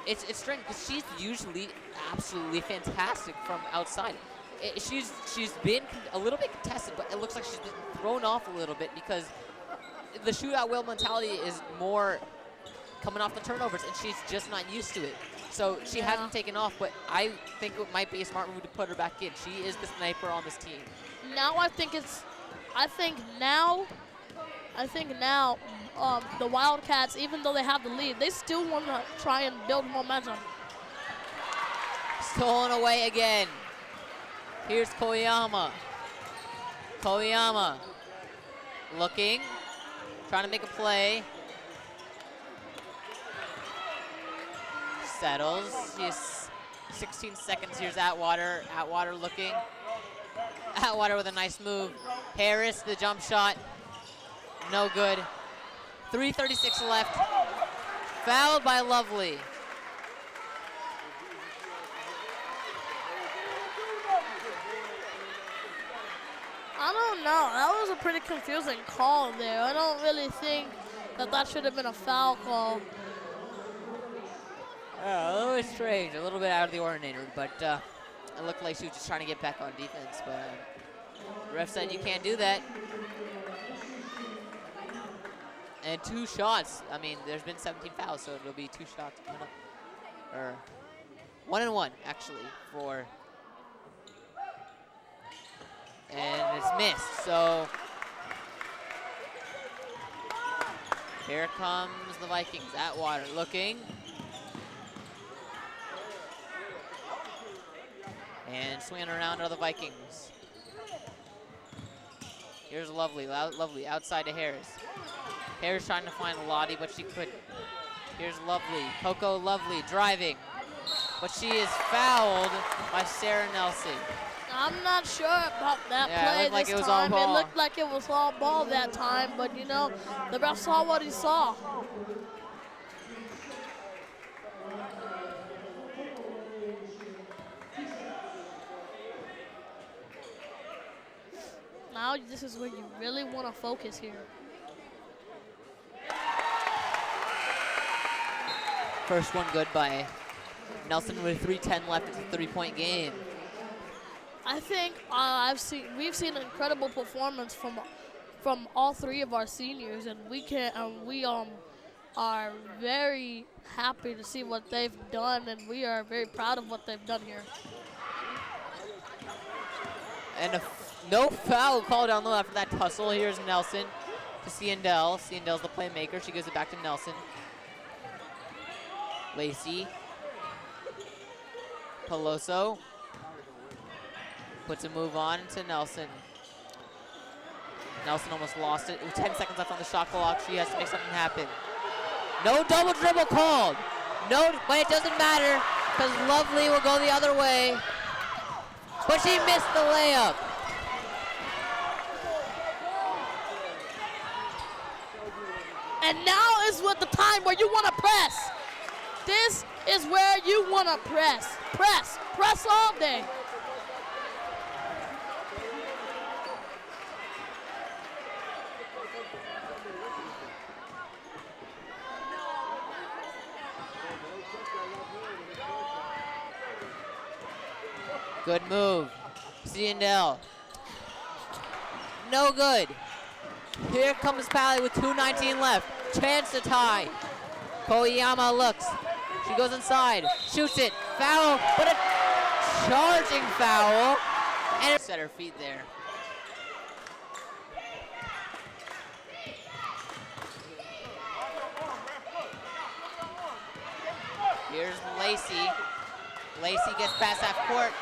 it's strange because she's usually absolutely fantastic from outside. She's been a little bit contested, but it looks like she's been thrown off a little bit because the shootout will mentality is more coming off the turnovers, and she's just not used to it. So she hasn't taken off, but I think it might be a smart move to put her back in. She is the sniper on this team. Now I think now the Wildcats, even though they have the lead, they still want to try and build momentum. Stolen away again. Here's Koyama. Koyama looking, trying to make a play. Settles. He's 16 seconds. Here's Atwater. Atwater looking. Atwater with a nice move. Harris, the jump shot. No good. 3:36 left. Fouled by Lovely. I don't know. That was a pretty confusing call there. I don't really think that should have been a foul call. A little bit strange, a little bit out of the ordinary, but it looked like she was just trying to get back on defense, but the ref said you can't do that. And 2 shots. I mean, there's been 17 fouls, so it'll be 2 shots coming up. Or 1 and 1, actually, for. And it's missed, so here comes the Vikings. Atwater looking. And swinging around are the Vikings. Here's Lovely. Lovely outside to Harris. Harris trying to find Lottie, but she couldn't. Here's Lovely. Coco Lovely driving. But she is fouled by Sarah Nelson. I'm not sure about that Yeah, it play looked like this it was all time. It ball. looked like it was all ball that time, but you know, the ref saw what he saw. Now this is where you really want to focus here. First one good by Nelson with 3:10 left. It's a 3-point game. I think we've seen an incredible performance from all three of our seniors, and we are very happy to see what they've done, and we are very proud of what they've done here. And no foul called down low after that tussle. Here's Nelson to Ciandel. Ciandel's the playmaker. She gives it back to Nelson. Lacey. Peloso puts a move on to Nelson. Nelson almost lost it. With 10 seconds left on the shot clock. She has to make something happen. No double dribble called. No, but it doesn't matter because Lovely will go the other way. But she missed the layup. And now is what the time where you want to press. This is where you want to press. Press all day. Good move. Ciandel. No good. Here comes Paly with 2:19 left. Chance to tie. Koyama looks. She goes inside. Shoots it. Foul. But a charging foul. And set her feet there. Here's Lacey. Lacey gets past half court.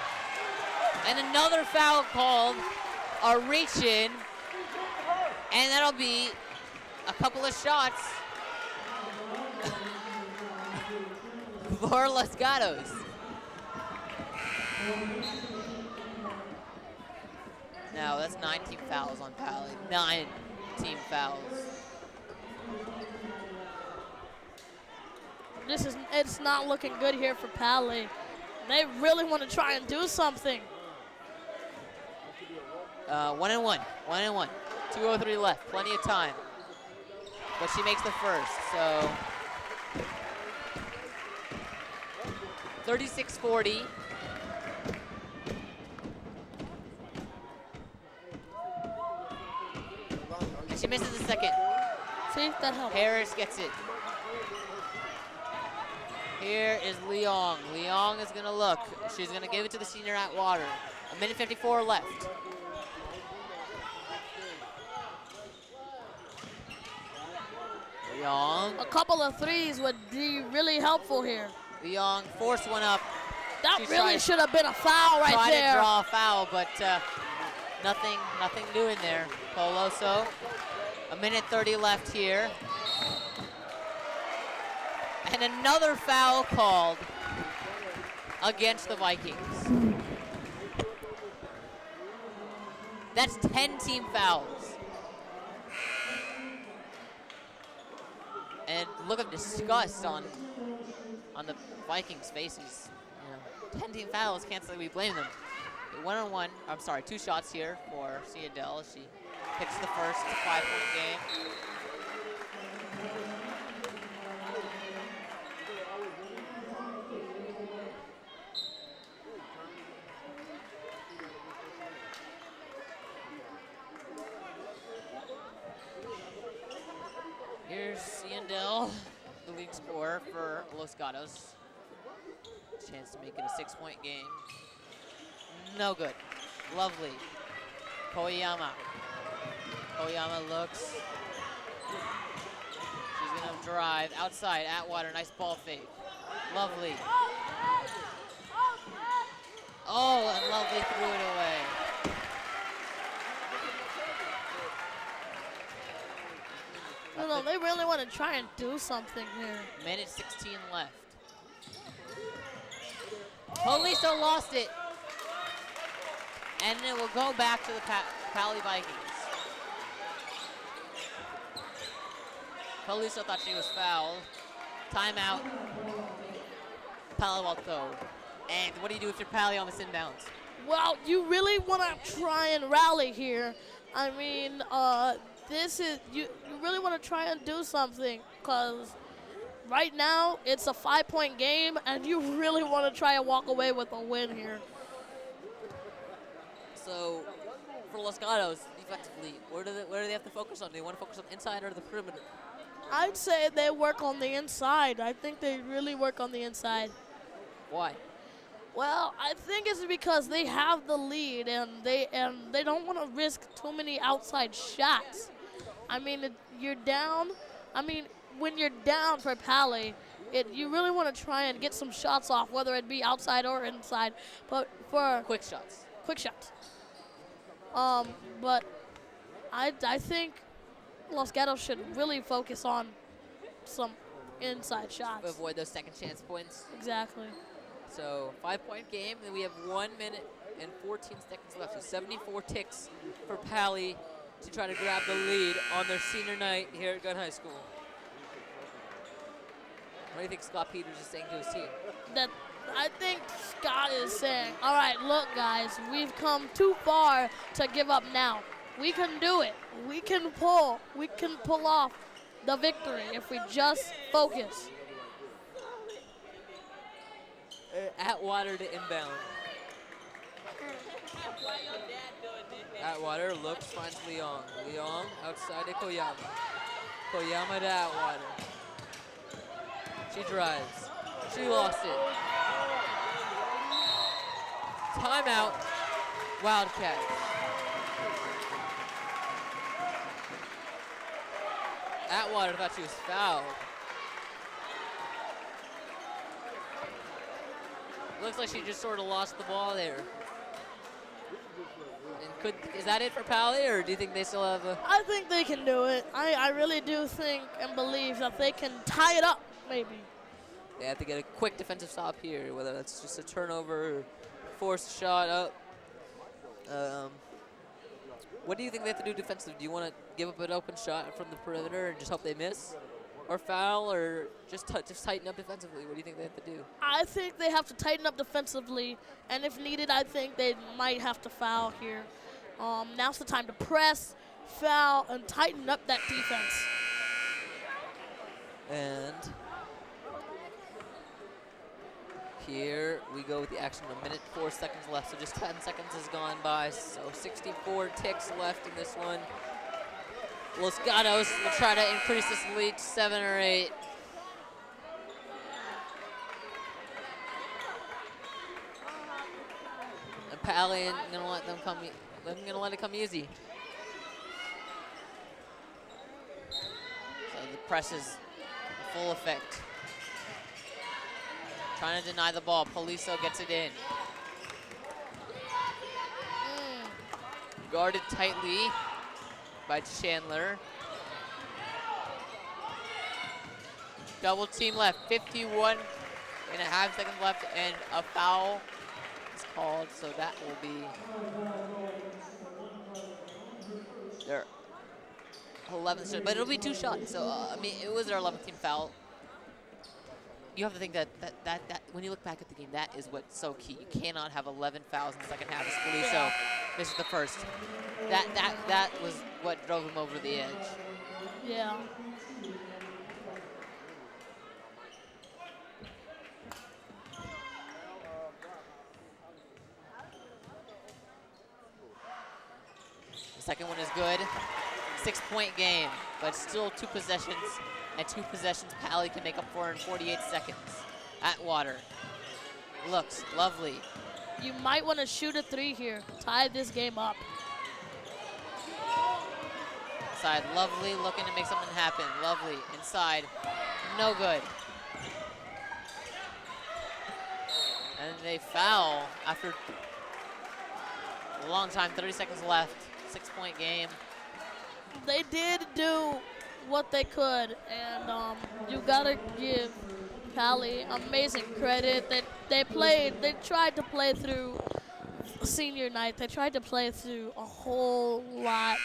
And another foul called. A reach in. And that'll be a couple of shots for Los Gatos. Now that's 9 team fouls on Paly. 9 team fouls. It's not looking good here for Paly. They really want to try and do something. 1 and 1. 1 and 1. 2:03 left. Plenty of time. But she makes the first. So 36-40. And she misses the second. See if that helps. Harris gets it. Here is Leong. Leong is gonna look. She's gonna give it to the senior Atwater. 1:54 left. Leong. A couple of threes would be really helpful here. Leong forced one up. That She really tried- should have been a foul right Tried there. to draw a foul, but nothing doing there. Peloso. 1:30 left here. And another foul called against the Vikings. That's 10 team fouls. And look of disgust on the Vikings' faces. You know, 10 team fouls, can't say we blame them. 1-on-1, I'm sorry, 2 shots here for Ciandel. She hits the first. It's a 5-point game. Here's Ciandel, the league scorer for Los Gatos. Chance to make it a 6-point game. No good. Lovely. Koyama. Koyama looks. She's gonna drive outside. Atwater, nice ball fake. Lovely. Oh, and Lovely threw it away. No, they really want to try and do something here. Minute 16 left. Poliso lost it. And it will go back to the Paly Vikings. Paluso thought she was fouled. Timeout. Palo Alto. And what do you do if you're Paly on this inbounds? Well, you really want to try and rally here. I mean, this is you really want to try and do something because right now it's a 5-point game, and you really want to try and walk away with a win here. So for Los Gatos, defensively, where do they have to focus on? Do they want to focus on the inside or the perimeter? I'd say they work on the inside. I think they really work on the inside. Why? Well, I think it's because they have the lead and they don't want to risk too many outside shots. I mean, you're down. I mean, when you're down for Paly, you really want to try and get some shots off, whether it be outside or inside. But for quick shots. But I think Los Gatos should really focus on some inside shots. Avoid those second chance points. Exactly. So 5-point game, and we have 1 minute and 14 seconds left. So 74 ticks for Paly to try to grab the lead on their senior night here at Gunn High School. What do you think Scott Peters is saying to his team? I think Scott is saying, all right, look, guys, we've come too far to give up now. We can do it. We can pull off the victory if we just focus. Atwater to inbound. Atwater looks, finds Leong. Leong outside to Koyama. Koyama to Atwater. She drives. She lost it. Timeout. Wildcats. Atwater thought she was fouled. Looks like she just sort of lost the ball there. And is that it for Paly, or do you think they still have a... I think they can do it. I really do think and believe that they can tie it up, maybe. They have to get a quick defensive stop here, whether that's just a turnover or force a shot up. What do you think they have to do defensively? Do you want to give up an open shot from the perimeter and just hope they miss? Or foul, or just tighten up defensively? What do you think they have to do? I think they have to tighten up defensively, and if needed, I think they might have to foul here. Now's the time to press, foul, and tighten up that defense. And here we go with the action. 1 minute, 4 seconds left, so just 10 seconds has gone by. So 64 ticks left in this one. Los Gatos will try to increase this lead to 7 or 8. And Paly gonna let them come. I'm gonna let it come easy. So the press is in full effect. Trying to deny the ball. Poliso gets it in. Guarded tightly by Chandler. Double team left, 51 and a half seconds left, and a foul is called, so that will be their 11th shot, but it'll be 2 shots, so I mean, it was their 11th team foul. You have to think that when you look back at the game, that is what's so key. You cannot have 11 fouls in the second half. So this is the first. That was what drove him over the edge. Yeah. The second one is good. 6-point game, but still 2 possessions. And 2 possessions Paly can make up for in 48 seconds. Atwater looks lovely. You might want to shoot a 3 here. Tie this game up. Inside, lovely, looking to make something happen. Lovely, inside, no good. And they foul after a long time, 30 seconds left. 6-point game. They did do what they could, and you gotta give Paly amazing credit. They tried to play through senior night. They tried to play through a whole lot,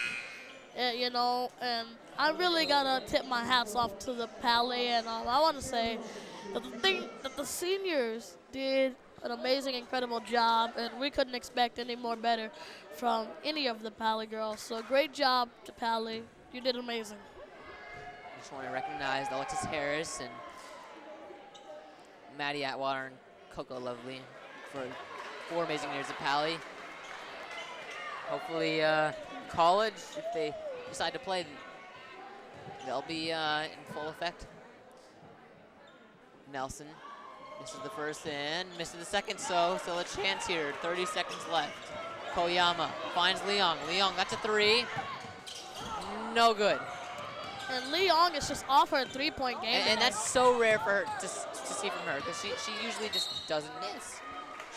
you know, and I really gotta tip my hats off to the Paly, and I want to say that the seniors did an amazing, incredible job, and we couldn't expect any more better from any of the Paly girls. So great job to Paly. You did amazing. Just want to recognize Alexis Harris and Maddie Atwater and Coco Lovely for 4 amazing years at Paly. Hopefully, college, if they decide to play, they'll be in full effect. Nelson misses the first and misses the second, so still a chance here. 30 seconds left. Koyama finds Leong. Leong, that's a 3. No good. And Leong is just off her 3-point game. And that's so rare for her to see from her, because she usually just doesn't miss.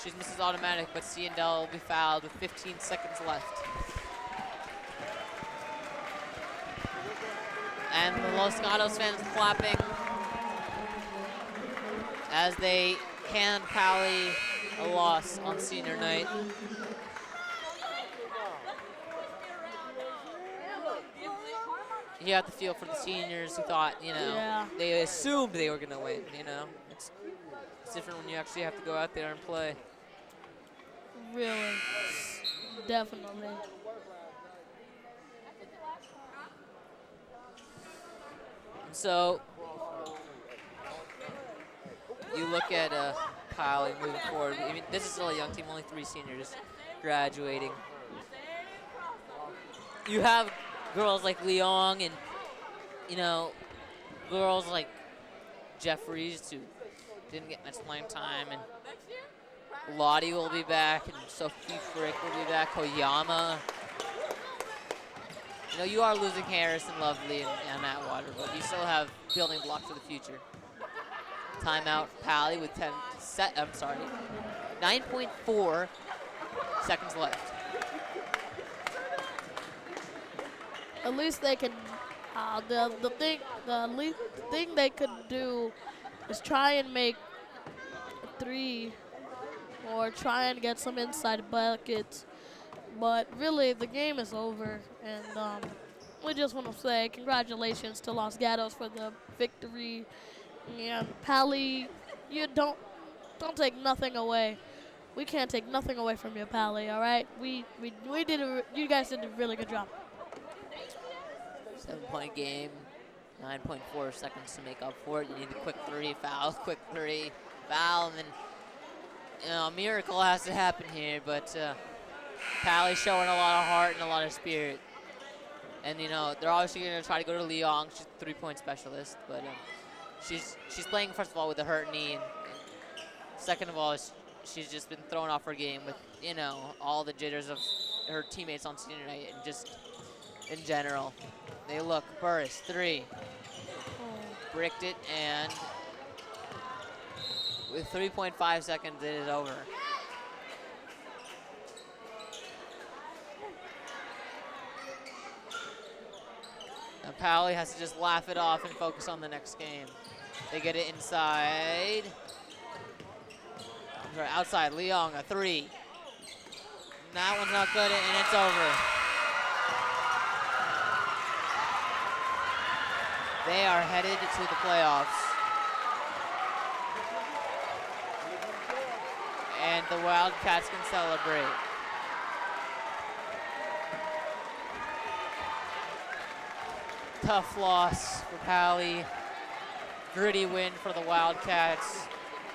She misses automatic, but Ciandel will be fouled with 15 seconds left. And the Los Gatos fans clapping as they hand Paly a loss on senior night. You have to feel for the seniors who thought, you know, they assumed they were going to win, you know. It's different when you actually have to go out there and play. Really, definitely. So you look at Paly moving forward. I mean, this is still a young team, only 3 seniors graduating. You have girls like Leong and, you know, girls like Jeffries who didn't get much playing time, and Lottie will be back, and Sophie Frick will be back, Koyama. You know, you are losing Harris and Lovely and Atwater, but you still have building blocks for the future. Timeout, Paly with 9.4 seconds left. At least they can. The thing they could do is try and make a 3 or try and get some inside buckets. But really, the game is over, and we just want to say congratulations to Los Gatos for the victory. And Paly, you don't take nothing away. We can't take nothing away from you, Paly. All right, you guys did a really good job. 7-point game, 9.4 seconds to make up for it. You need a quick 3 foul, quick 3 foul, and then, you know, a miracle has to happen here. But Paly showing a lot of heart and a lot of spirit. And, you know, they're obviously going to try to go to Leong. She's a 3-point specialist, but she's playing, first of all, with a hurt knee, and second of all, she's just been thrown off her game with, you know, all the jitters of her teammates on senior night and just in general. They look, Burris, 3. Bricked it, and with 3.5 seconds, it is over. Now Paly has to just laugh it off and focus on the next game. They get it inside. I'm sorry, outside, Leong, a 3. That one's not good, and it's over. They are headed to the playoffs. And the Wildcats can celebrate. Tough loss for Paly. Gritty win for the Wildcats.